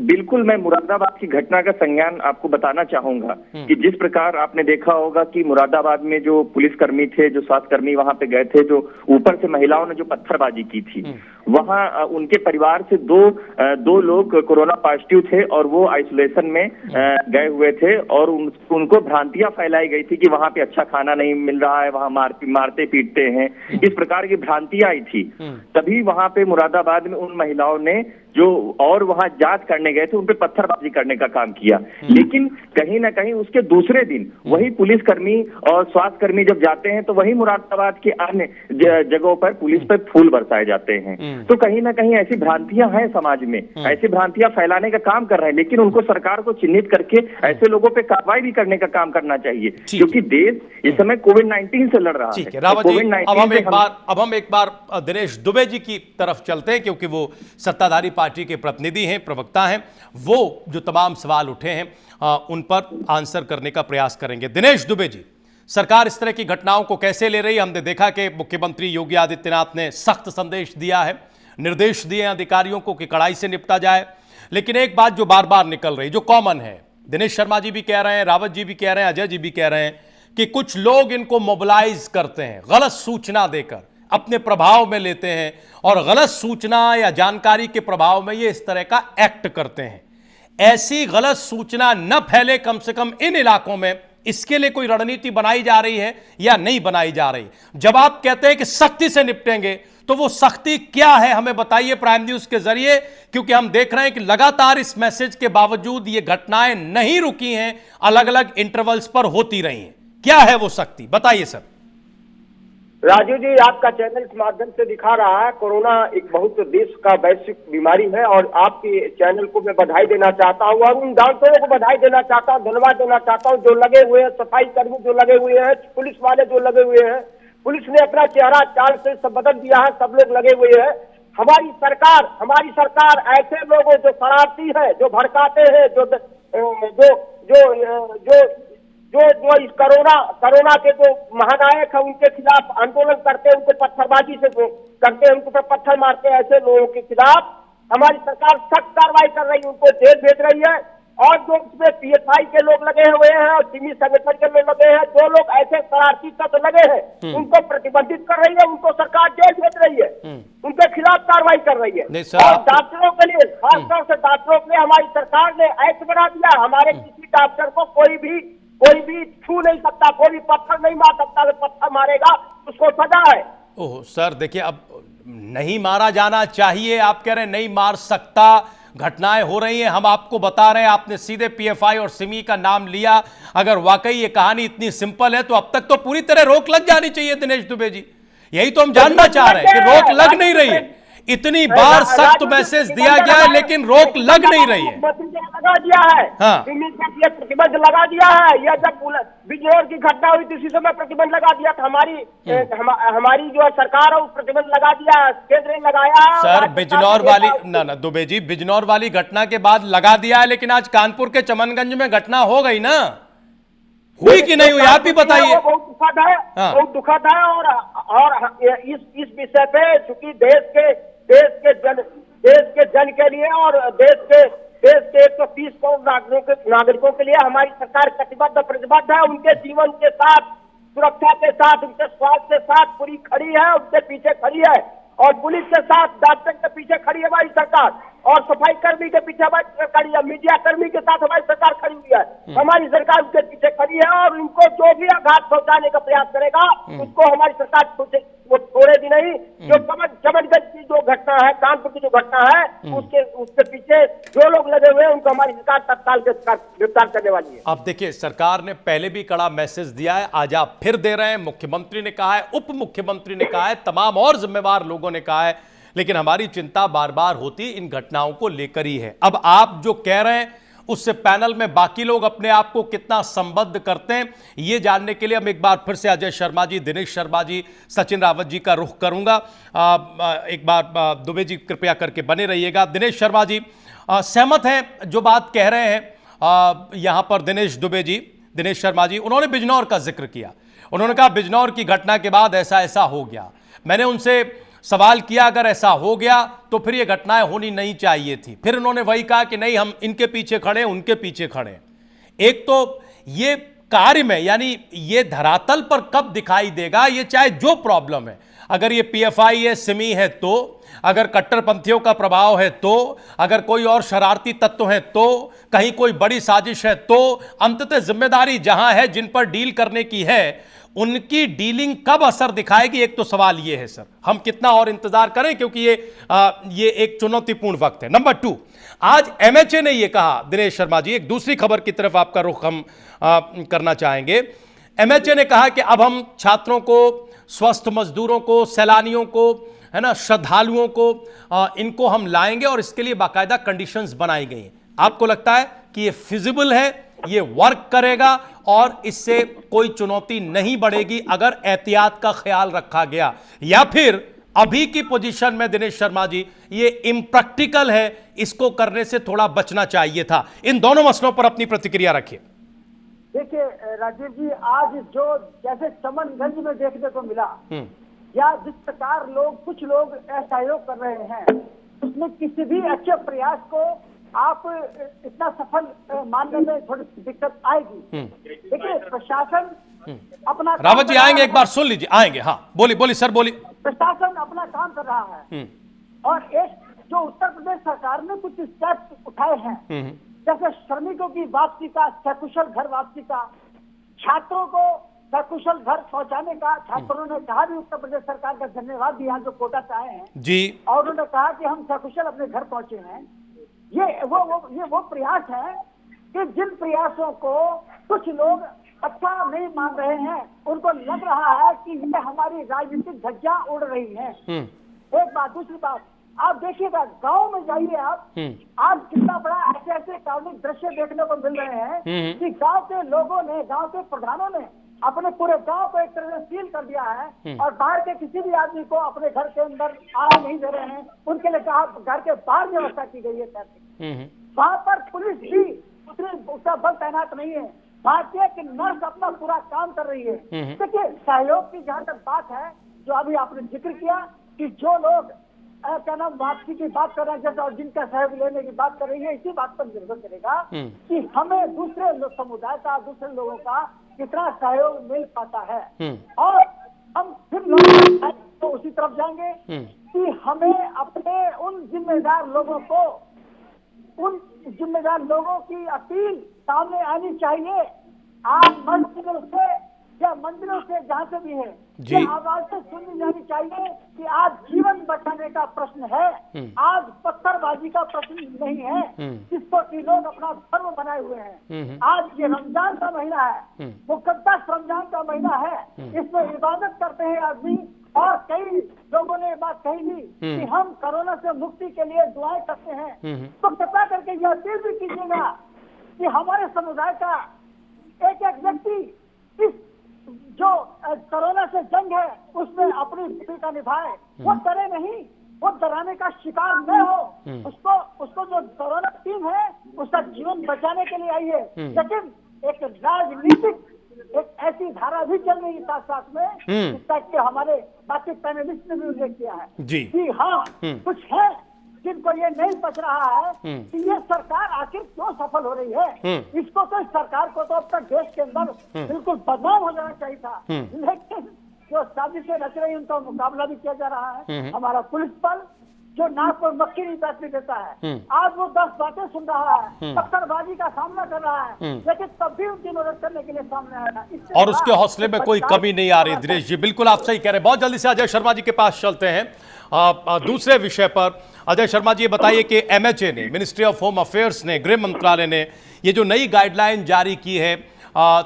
बिल्कुल मैं मुरादाबाद की घटना का संज्ञान आपको बताना चाहूंगा कि जिस प्रकार आपने देखा होगा कि मुरादाबाद में जो पुलिसकर्मी थे, जो स्वास्थ्यकर्मी वहां पे गए थे, जो ऊपर से महिलाओं ने जो पत्थरबाजी की थी, वहां उनके परिवार से दो लोग कोरोना पॉजिटिव थे और वो आइसोलेशन में गए हुए थे और उनको भ्रांतियां फैलाई गई थी कि वहां पे अच्छा खाना नहीं मिल रहा है, वहां मारते पीटते हैं, इस प्रकार की भ्रांतियां आई थी। तभी वहां पे मुरादाबाद में उन महिलाओं ने जो और वहां जांच करने गए थे उन पे पत्थरबाजी करने का काम किया। लेकिन कहीं ना कहीं उसके दूसरे दिन वही पुलिसकर्मी और स्वास्थ्यकर्मी जब जाते हैं तो वही मुरादाबाद के अन्य जगहों पर पुलिस पर फूल बरसाए जाते हैं। तो कहीं ना कहीं ऐसी भ्रांतियां हैं समाज में, ऐसी भ्रांतियां फैलाने का काम कर रहे हैं, लेकिन उनको सरकार को चिन्हित करके ऐसे लोगों पे कार्रवाई भी करने का काम करना चाहिए, क्योंकि देश इस समय कोविड-19 से लड़ रहा है। रावत जी, अब हम एक बार दिनेश दुबे जी की तरफ चलते हैं, क्योंकि वो सत्ताधारी पार्टी के प्रतिनिधि हैं, प्रवक्ता हैं। वो जो तमाम सवाल उठे हैं उन पर आंसर करने का प्रयास करेंगे। दिनेश दुबे जी, सरकार इस तरह की घटनाओं को कैसे ले रही है? हमने देखा कि मुख्यमंत्री योगी आदित्यनाथ ने सख्त संदेश दिया है, निर्देश दिए अधिकारियों को कि कड़ाई से निपटा जाए। लेकिन एक बात जो बार बार निकल रही, जो कॉमन है, दिनेश शर्मा जी भी कह रहे हैं, रावत जी भी कह रहे हैं, अजय जी भी कह रहे हैं कि कुछ लोग इनको मोबिलाइज करते हैं, गलत सूचना देकर अपने प्रभाव में लेते हैं और गलत सूचना या जानकारी के प्रभाव में ये इस तरह का एक्ट करते हैं। ऐसी गलत सूचना न फैले कम से कम इन इलाकों में, इसके लिए कोई रणनीति बनाई जा रही है या नहीं बनाई जा रही? जब आप कहते हैं कि सख्ती से निपटेंगे तो वो सख्ती क्या है, हमें बताइए प्राइम न्यूज के जरिए, क्योंकि हम देख रहे हैं कि लगातार इस मैसेज के बावजूद ये घटनाएं नहीं रुकी हैं, अलग अलग इंटरवल्स पर होती रही हैं। क्या है वो सख्ती, बताइए सर। राजू जी, आपका चैनल के माध्यम से दिखा रहा है कोरोना एक बहुत देश का वैश्विक बीमारी है और आपके चैनल को मैं बधाई देना चाहता हूँ और उन डॉक्टरों को बधाई देना चाहता हूँ, धन्यवाद देना चाहता हूँ जो लगे हुए हैं, सफाई कर्मी जो लगे हुए हैं, पुलिस वाले जो लगे हुए हैं। पुलिस ने अपना चेहरा चाल से सब बदल दिया है, सब लोग लगे हुए हैं। हमारी सरकार ऐसे लोगों जो शरारती है, जो भड़काते हैं, जो इस कोरोना के जो महानायक है उनके खिलाफ आंदोलन करते हैं, उनको पत्थरबाजी से करते हैं, उनको पत्थर मारते हैं, ऐसे लोगों के खिलाफ हमारी सरकार सख्त कार्रवाई कर रही है, उनको जेल भेज रही है। और जो इसमें पीएसआई के लोग लगे हुए हैं और सिमी संगठन के लोग लगे हैं, जो लोग ऐसे शरारती तत्व लगे हैं उनको प्रतिबंधित कर रही है, उनको सरकार जेल भेज रही है, उनके खिलाफ कार्रवाई कर रही है। और डॉक्टरों के लिए, खासतौर से डॉक्टरों के लिए हमारी सरकार ने एक्ट बना दिया, हमारे किसी डॉक्टर को कोई भी छू नहीं सकता, कोई भी पत्थर नहीं मार सकता, अगर पत्थर मारेगा उसको सजा है। ओह सर, देखिए अब नहीं मारा जाना चाहिए, आप कह रहे हैं नहीं मार सकता, घटनाएं हो रही हैं, हम आपको बता रहे हैं, आपने सीधे पीएफआई और सिमी का नाम लिया। अगर वाकई ये कहानी इतनी सिंपल है तो अब तक तो पूरी तरह रोक लग जानी चाहिए दिनेश दुबे जी। यही तो हम जानना चाह रहे हैं कि रोक लग नहीं रही है। इतनी बार सख्त मैसेज दिया गया है लेकिन रोक लग नहीं रही है। लगा दिया है, हाँ। प्रतिबंध लगा दिया है। यह जब बिजनौर की घटना हुई थी उसी समय प्रतिबंध लगा दिया था। हमारी जो सरकार है उस प्रतिबंध लगा दिया है, केंद्र ने लगाया है। सर बिजनौर वाली ना दुबे जी, बिजनौर वाली घटना के बाद लगा दिया है, लेकिन आज कानपुर के चमनगंज में घटना हो गई ना, हुई कि नहीं हुई आप ही बताइए। बहुत दुखद है, हाँ। बहुत दुखद है। और इस विषय पे चूंकि देश के जन के लिए और देश के 130 करोड़ नागरिकों के लिए हमारी सरकार प्रतिबद्ध है। उनके जीवन के साथ, सुरक्षा के साथ, उनके स्वास्थ्य के साथ पूरी खड़ी है, उनके पीछे खड़ी है। और पुलिस के साथ, डॉक्टर के पीछे खड़ी है हमारी सरकार, और सफाई कर्मी के पीछे हमारी सरकार खड़ी है, मीडिया कर्मी के साथ हमारी सरकार खड़ी हुई है। हमारी सरकार उसके पीछे खड़ी है और उनको जो भी आघात पहुंचाने का प्रयास करेगा उसको हमारी सरकार वो छोड़ेगी नहीं। जो चमनगंज की जो घटना है, कानपुर की जो घटना है, उसके पीछे जो लोग लगे हुए हैं उनको हमारी सरकार तत्काल गिरफ्तार करने वाली है। अब देखिए, सरकार ने पहले भी कड़ा मैसेज दिया है, आज आप फिर दे रहे हैं। मुख्यमंत्री ने कहा है, उप मुख्यमंत्री ने कहा है, तमाम और जिम्मेवार लोगों ने कहा है, लेकिन हमारी चिंता बार बार होती इन घटनाओं को लेकर ही है। अब आप जो कह रहे हैं उससे पैनल में बाकी लोग अपने आप को कितना संबद्ध करते हैं, ये जानने के लिए हम एक बार फिर से अजय शर्मा जी, दिनेश शर्मा जी, सचिन रावत जी का रुख करूंगा। एक बार दुबे जी कृपया करके बने रहिएगा। दिनेश शर्मा जी सहमत हैं जो बात कह रहे हैं यहां पर दिनेश दुबे जी, दिनेश शर्मा जी, उन्होंने बिजनौर का जिक्र किया। उन्होंने कहा बिजनौर की घटना के बाद ऐसा ऐसा हो गया। मैंने उनसे सवाल किया अगर ऐसा हो गया तो फिर ये घटनाएं होनी नहीं चाहिए थी। फिर उन्होंने वही कहा कि नहीं, हम इनके पीछे खड़े, उनके पीछे खड़े। एक तो ये कार्य में, यानी ये धरातल पर कब दिखाई देगा, ये चाहे जो प्रॉब्लम है, अगर ये पीएफआई है, सिमी है, तो अगर कट्टरपंथियों का प्रभाव है, तो अगर कोई और शरारती तत्व है, तो कहीं कोई बड़ी साजिश है, तो अंततः जिम्मेदारी जहां है, जिन पर डील करने की है, उनकी डीलिंग कब असर दिखाएगी। एक तो सवाल ये है सर, हम कितना और इंतजार करें, क्योंकि ये एक चुनौतीपूर्ण वक्त है। नंबर 2, आज एमएचए ने ये कहा, दिनेश शर्मा जी, एक दूसरी खबर की तरफ आपका रुख हम करना चाहेंगे। एमएचए ने कहा कि अब हम छात्रों को, स्वस्थ मजदूरों को, सैलानियों को, है ना, श्रद्धालुओं को, इनको हम लाएंगे और इसके लिए बाकायदा कंडीशंस बनाई गई हैं। आपको लगता है कि ये फिजिबल है, ये वर्क करेगा और इससे कोई चुनौती नहीं बढ़ेगी अगर एहतियात का ख्याल रखा गया, या फिर अभी की पोजीशन में दिनेश शर्मा जी ये इम्प्रैक्टिकल है, इसको करने से थोड़ा बचना चाहिए था? इन दोनों मसलों पर अपनी प्रतिक्रिया रखिए। देखिए राजीव जी, आज जो जैसे चमनगंज में देखने को मिला, या जिस प्रकार कुछ लोग असहयोग कर रहे हैं, उसमें किसी भी अच्छे प्रयास को आप इतना सफल मानने में थोड़ी दिक्कत आएगी। देखिए प्रशासन अपना, रावत जी आएंगे, एक बार सुन लीजिए, आएंगे। हाँ बोलिए सर, बोलिए। प्रशासन अपना काम कर रहा है और एक जो उत्तर प्रदेश सरकार ने कुछ स्टेप्स उठाए हैं, जैसे श्रमिकों की वापसी का, सकुशल घर वापसी का, छात्रों को सकुशल घर पहुंचाने का। छात्रों ने कहा भी उत्तर प्रदेश सरकार का धन्यवाद दिया जो कोटा से आए हैं जी, और उन्होंने कहा कि हम सकुशल अपने घर पहुंचे हैं। ये वो प्रयास है कि जिन प्रयासों को कुछ लोग अच्छा नहीं मान रहे हैं, उनको लग रहा है कि ये हमारी राजनीतिक धज्जियां उड़ रही हैं। एक बात। दूसरी बात, आप देखिएगा गांव में जाइए आप कितना बड़ा ऐसे काल्पनिक दृश्य देखने को मिल रहे हैं कि गांव के लोगों ने, गांव के प्रधानों ने अपने पूरे गांव को एक तरह से सील कर दिया है और बाहर के किसी भी आदमी को अपने घर के अंदर आने नहीं दे रहे हैं। उनके लिए कहा घर के बाहर व्यवस्था की गई है। वहां पर पुलिस भी उसका बल तैनात नहीं है। भारतीय की नर्स अपना पूरा काम कर रही है। देखिए सहयोग की जहाँ तक बात है, जो अभी आपने जिक्र किया कि जो लोग क्या नाम वापसी की बात कर रहे हैं, जैसे और जिनका सहयोग लेने की बात कर रही है, इसी बात पर निर्भर करेगा कि हमें दूसरे समुदाय का, दूसरे लोगों का कितना सहयोग मिल पाता है। और हम फिर लोग तो उसी तरफ जाएंगे कि हमें अपने उन जिम्मेदार लोगों की अपील सामने आनी चाहिए। आप मंदिरों से जहाँ से भी है, ये आवाज से सुननी जानी चाहिए कि आज जीवन बचाने का प्रश्न है, आज पत्थरबाजी का प्रश्न नहीं है, जिसको कि लोग अपना धर्म बनाए हुए हैं। आज ये रमजान का महीना है, मुकद्दस रमजान का महीना है, इसमें इबादत करते हैं आदमी, और कई लोगों ने बात कही थी कि हम कोरोना से मुक्ति के लिए दुआएं करते हैं। तो कृपया करके यह अपील भी कीजिएगा कि हमारे समुदाय का एक एक व्यक्ति इस जो कोरोना से जंग है उसमें अपनी भूमिका निभाए, वो डरे नहीं, वो डराने का शिकार न हो। उसको जो कोरोना टीम है उसका जीवन बचाने के लिए आई है, लेकिन एक राजनीतिक एक ऐसी धारा भी चल रही है साथ साथ में, जिसका कि हमारे बाकी पैनलिस्ट ने भी उल्लेख किया है कि हाँ कुछ है जिनको ये नहीं बच रहा है कि ये सरकार आखिर क्यों सफल हो रही है। इसको तो सरकार को तो अब तक देश के अंदर बिल्कुल बदनाम हो जाना चाहिए था, लेकिन जो साजिशें रच रही उनका मुकाबला भी किया जा रहा है। हमारा पुलिस बल जो नाक पर मक्खी नहीं बैठने देता है, आज वो 10 बातें सुन रहा है, पत्थरबाजी का सामना कर रहा है, लेकिन तब भी उनकी मदद करने के लिए सामने आया, और उसके हौसले में कोई कमी नहीं आ रही। दिनेश जी बिल्कुल आप सही कह रहे हैं। बहुत जल्दी से अजय शर्मा जी के पास चलते हैं दूसरे विषय पर। अजय शर्मा जी ये बताइए कि MHA ने, मिनिस्ट्री ऑफ होम अफेयर्स ने, गृह मंत्रालय ने ये जो नई गाइडलाइन जारी की है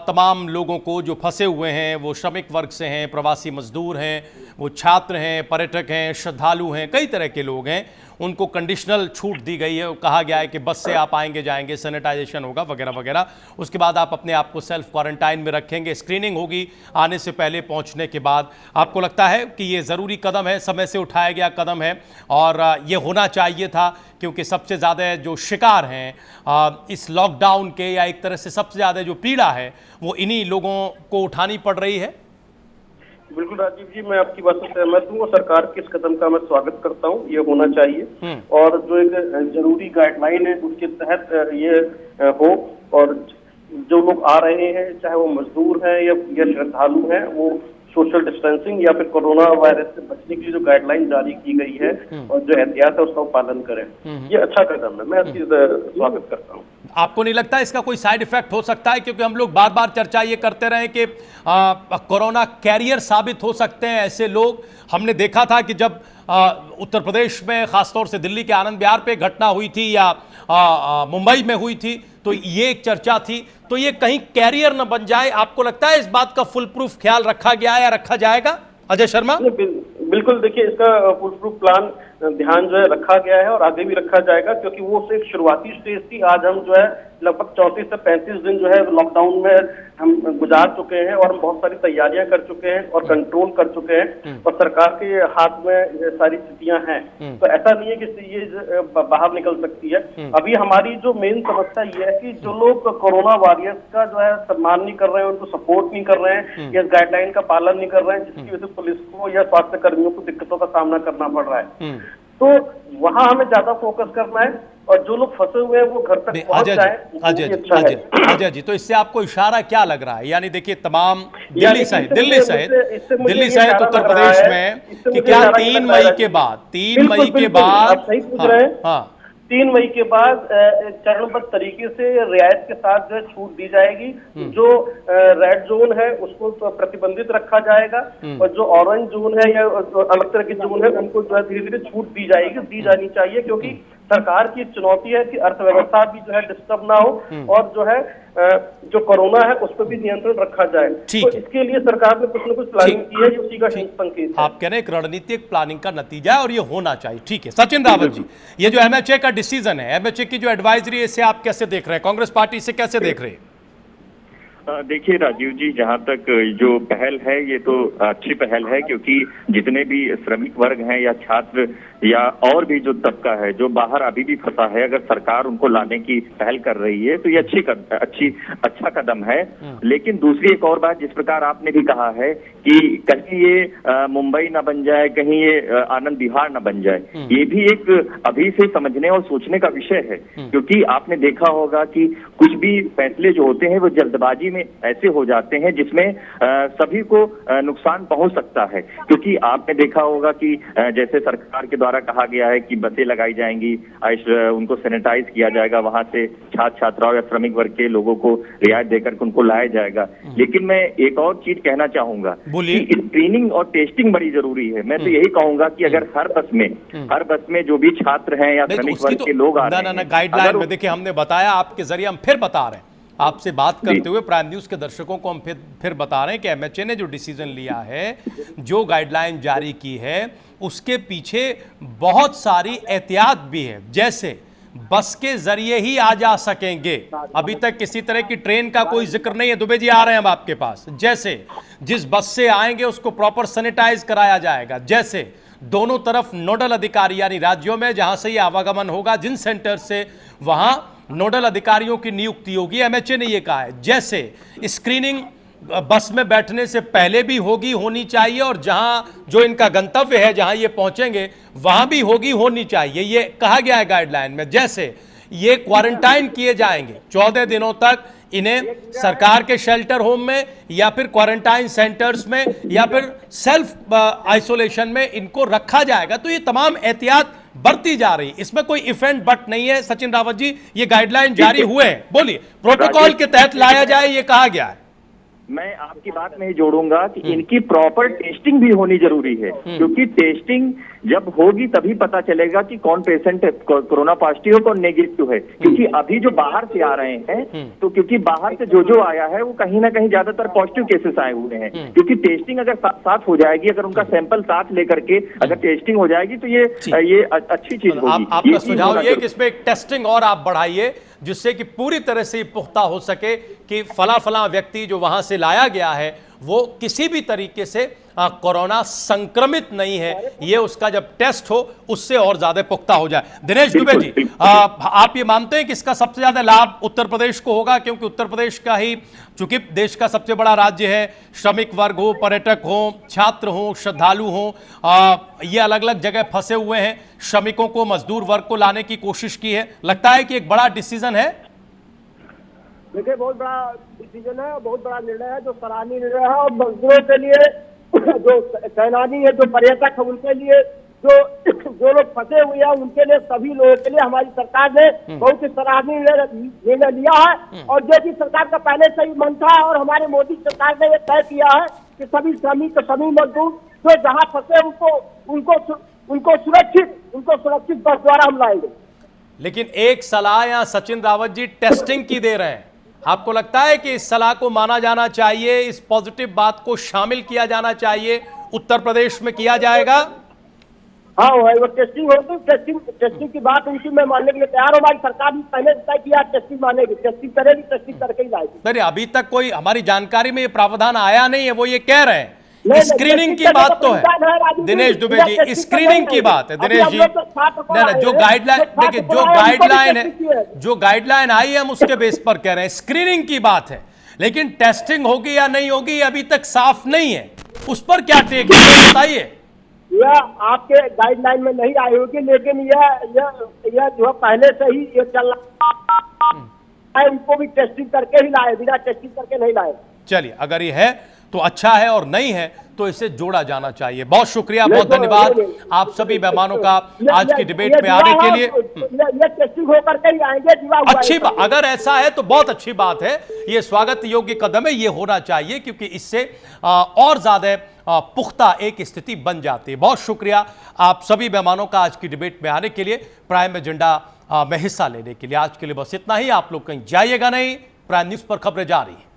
तमाम लोगों को जो फंसे हुए हैं, वो श्रमिक वर्ग से हैं, प्रवासी मजदूर हैं, वो छात्र हैं, पर्यटक हैं, श्रद्धालु हैं, कई तरह के लोग हैं, उनको कंडीशनल छूट दी गई है। कहा गया है कि बस से आप आएंगे जाएंगे, सैनिटाइजेशन होगा वगैरह वगैरह, उसके बाद आप अपने आप को सेल्फ क्वारंटाइन में रखेंगे, स्क्रीनिंग होगी आने से पहले पहुंचने के बाद। आपको लगता है कि ये ज़रूरी कदम है, समय से उठाया गया कदम है और ये होना चाहिए था, क्योंकि सबसे ज़्यादा जो शिकार हैं इस लॉकडाउन के, या एक तरह से सबसे ज़्यादा जो पीड़ा है वो इन्हीं लोगों को उठानी पड़ रही है? बिल्कुल राजीव जी, मैं आपकी बात से सहमत हूँ और सरकार के इस कदम का मैं स्वागत करता हूँ। ये होना चाहिए और जो एक जरूरी गाइडलाइन है उसके तहत ये हो, और जो लोग आ रहे हैं चाहे वो मजदूर हैं या श्रद्धालु हैं, वो सोशल डिस्टेंसिंग या फिर कोरोना वायरस से बचने की जो गाइडलाइन जारी की गई है और जो एहतियात है उसका पालन करें, ये अच्छा कदम है, मैं इसकी स्वागत करता हूँ। आपको नहीं लगता इसका कोई साइड इफेक्ट हो सकता है? क्योंकि हम लोग बार बार चर्चा ये करते रहे कि कोरोना कैरियर साबित हो सकते हैं ऐसे लोग। हमने देखा था कि जब उत्तर प्रदेश में खासतौर से दिल्ली के आनंद विहार पे घटना हुई थी या मुंबई में हुई थी, तो ये एक चर्चा थी, तो ये कहीं कैरियर न बन जाए। आपको लगता है इस बात का फुल प्रूफ ख्याल रखा गया या रखा जाएगा? अजय शर्मा। बिल्कुल, देखिए इसका फुल प्रूफ प्लान ध्यान जो है रखा गया है और आगे भी रखा जाएगा, क्योंकि वो सिर्फ शुरुआती स्टेज थी। आज हम जो है लगभग 34 से 35 दिन जो है लॉकडाउन में हम गुजार चुके हैं और हम बहुत सारी तैयारियां कर चुके हैं और कंट्रोल कर चुके हैं और सरकार के हाथ में ये सारी स्थितियां हैं। तो ऐसा नहीं है कि ये बाहर निकल सकती है। अभी हमारी जो मेन समस्या ये है कि जो लोग कोरोना वॉरियर्स का जो है सम्मान नहीं कर रहे हैं, उनको सपोर्ट नहीं कर रहे हैं, या गाइडलाइन का पालन नहीं कर रहे हैं, जिसकी वजह से पुलिस को या स्वास्थ्य कर्मियों को दिक्कतों का सामना करना पड़ रहा है। तो वहां हमें ज्यादा फोकस करना है और जो लोग फंसे हुए हैं वो घर तक पहुंच जाए। अजय जी, तो इससे आपको इशारा क्या लग रहा है? यानी देखिए तमाम दिल्ली सहित उत्तर प्रदेश में कि क्या 3 मई के बाद 3 मई के बाद चरणबद्ध तरीके से रियायत के साथ जो है छूट दी जाएगी। जो रेड जोन है उसको तो प्रतिबंधित रखा जाएगा और जो ऑरेंज जोन है या अलग तरह के जोन है उनको जो है धीरे धीरे छूट दी जानी चाहिए, क्योंकि सरकार की चुनौती है कि अर्थव्यवस्था भी जो है डिस्टर्ब ना हो और जो है जो कोरोना है उस पर भी नियंत्रण रखा जाए। तो इसके लिए सरकार ने कुछ न कुछ प्लानिंग की है, उसी का संकेत है। आप कह रहे हैं एक रणनीतिक प्लानिंग का नतीजा है और ये होना चाहिए, ठीक है। सचिन रावत जी, ये जो MHA का डिसीजन है, MHA की जो एडवाइजरी है, इसे आप कैसे देख रहे हैं? कांग्रेस पार्टी से कैसे देख रहे हैं? देखिए राजीव जी, जहां तक जो पहल है ये तो अच्छी पहल है, क्योंकि जितने भी श्रमिक वर्ग हैं या छात्र या और भी जो तबका है जो बाहर अभी भी फंसा है, अगर सरकार उनको लाने की पहल कर रही है तो ये अच्छा कदम है। लेकिन दूसरी एक और बात, जिस प्रकार आपने भी कहा है कि कहीं ये मुंबई न बन जाए, कहीं ये आनंद विहार न बन जाए, ये भी एक अभी से समझने और सोचने का विषय है। क्योंकि आपने देखा होगा कि कुछ भी फैसले जो होते हैं वो जल्दबाजी में ऐसे हो जाते हैं जिसमें सभी को नुकसान पहुंच सकता है। क्योंकि आपने देखा होगा कि जैसे सरकार के द्वारा कहा गया है कि बसें लगाई जाएंगी, उनको सैनिटाइज किया जाएगा, वहां से छात्र छात्राओं या श्रमिक वर्ग के लोगों को रियायत देकर उनको लाया जाएगा। लेकिन मैं एक और चीज कहना चाहूंगा कि स्क्रीनिंग और टेस्टिंग बड़ी जरूरी है। मैं तो यही कहूंगा कि अगर हर बस में जो भी छात्र हैं या श्रमिक वर्ग के लोग आ रहे हैं, गाइडलाइन में देखिए हमने बताया, आपके जरिए हम फिर बता रहे हैं, आपसे बात करते हुए प्राइम न्यूज के दर्शकों को हम फिर बता रहे हैं कि एमएचए ने जो डिसीजन लिया है, जो गाइडलाइन जारी की है, उसके पीछे बहुत सारी एहतियात भी है। जैसे बस के जरिए ही आ जा सकेंगे, अभी तक किसी तरह की ट्रेन का कोई जिक्र नहीं है। दुबे जी आ रहे हैं हम आपके पास। जैसे जिस बस से आएंगे उसको प्रॉपर सैनिटाइज कराया जाएगा। जैसे दोनों तरफ नोडल अधिकारी यानी राज्यों में जहां से ये आवागमन होगा, जिन सेंटर से, वहां नोडल अधिकारियों की नियुक्ति होगी, एमएचए ने ये कहा है। जैसे स्क्रीनिंग बस में बैठने से पहले भी होनी चाहिए, और जहां जो इनका गंतव्य है, जहां ये पहुंचेंगे, वहां भी होनी चाहिए, ये कहा गया है गाइडलाइन में। जैसे ये क्वारंटाइन किए जाएंगे 14 दिनों तक, इन्हें सरकार के शेल्टर होम में या फिर क्वारंटाइन सेंटर्स में या फिर सेल्फ आइसोलेशन में इनको रखा जाएगा। तो ये तमाम एहतियात बरती जा रही, इसमें कोई इफेंट बट नहीं है। सचिन रावत जी, ये गाइडलाइन जारी हुए हैं, बोलिए, प्रोटोकॉल के तहत लाया जाए, ये कहा गया है। मैं आपकी बात में ही जोड़ूंगा कि इनकी प्रॉपर टेस्टिंग भी होनी जरूरी है, क्योंकि टेस्टिंग जब होगी तभी पता चलेगा कि कौन पेशेंट कोरोना पॉजिटिव है, कौन नेगेटिव है। क्योंकि अभी जो बाहर से आ रहे हैं, तो क्योंकि बाहर से जो आया है वो कहीं ना कहीं ज्यादातर पॉजिटिव केसेस आए हुए हैं। क्योंकि टेस्टिंग अगर साथ हो जाएगी, अगर उनका सैंपल साथ लेकर के अगर टेस्टिंग हो जाएगी, तो ये अच्छी चीज होगी। आपका सुझाव ये कि इसमें टेस्टिंग और आप बढ़ाइए, जिससे कि पूरी तरह से पुख्ता हो सके कि फला व्यक्ति जो वहां से लाया गया है वो किसी भी तरीके से कोरोना संक्रमित नहीं है, ये उसका जब टेस्ट हो उससे और ज्यादा पुख्ता हो जाए। दिनेश दुबे जी, आप ये मानते हैं कि इसका सबसे ज्यादा लाभ उत्तर प्रदेश को होगा, क्योंकि उत्तर प्रदेश का ही, चूंकि देश का सबसे बड़ा राज्य है, श्रमिक वर्ग हो, पर्यटक हो, छात्र हो, श्रद्धालु हो, ये अलग अलग जगह फंसे हुए हैं, श्रमिकों को, मजदूर वर्ग को लाने की कोशिश की है। लगता है कि एक बड़ा डिसीजन है। देखिए, बहुत बड़ा डिसीजन है, बहुत बड़ा निर्णय है, जो सराहनीय निर्णय है। और मजदूरों के लिए, जो सैलानी है, जो पर्यटक है, उनके लिए, जो लोग फंसे हुए हैं, उनके लिए, सभी लोगों के लिए हमारी सरकार ने बहुत ही सराहनीय निर्णय लिया है। और जो कि सरकार का पहले से ही मन था, और हमारे मोदी सरकार ने यह तय किया है कि सभी श्रमिक, सभी मजदूर जो जहाँ फंसे उनको सुरक्षित बस द्वारा हम लाएंगे। लेकिन एक सलाह या सचिन रावत जी टेस्टिंग की दे रहे हैं, आपको लगता है कि इस सलाह को माना जाना चाहिए, इस पॉजिटिव बात को शामिल किया जाना चाहिए, उत्तर प्रदेश में किया जाएगा? हाँ, वो टेस्टिंग होगी, टेस्टिंग की बात उनकी मैं मानने के लिए तैयार हूँ। हमारी सरकार ने पहले तय किया, टेस्टिंग मानेगी, टेस्टिंग करेगी, टेस्टिंग करके ही लाएगी। नहीं, अभी तक कोई हमारी जानकारी में ये प्रावधान आया नहीं है, वो ये कह रहे हैं। स्क्रीनिंग की बात तो है दिनेश दुबे जी, स्क्रीनिंग की बात है दिनेश जी। नहीं, जो गाइडलाइन, देखिए, जो गाइडलाइन आई है हम उसके बेस पर कह रहे हैं, स्क्रीनिंग की बात है। लेकिन टेस्टिंग होगी या नहीं होगी अभी तक साफ नहीं है, उस पर क्या टेक है बताइए। यह आपके गाइडलाइन में नहीं आई होगी, लेकिन यह जो पहले से ही ये चल रहा है, उनको भी टेस्टिंग करके ही लाए, बिना टेस्टिंग करके नहीं लाए। चलिए, अगर ये है तो अच्छा है, और नहीं है तो इसे जोड़ा जाना चाहिए। बहुत शुक्रिया, बहुत धन्यवाद आप सभी मेहमानों का आज की डिबेट में आने के लिए। टेस्टिंग होकर के ही आएंगे। अच्छी बात, अगर ऐसा है तो बहुत अच्छी बात है, ये स्वागत योग्य कदम है, ये होना चाहिए, क्योंकि इससे और ज्यादा पुख्ता एक स्थिति बन जाती है। बहुत शुक्रिया आप सभी मेहमानों का आज की डिबेट में आने के लिए, प्राइम एजेंडा में हिस्सा लेने के लिए। आज के लिए बस इतना ही, आप लोग कहीं जाइएगा नहीं, प्राइम न्यूज पर खबरें जारी हैं।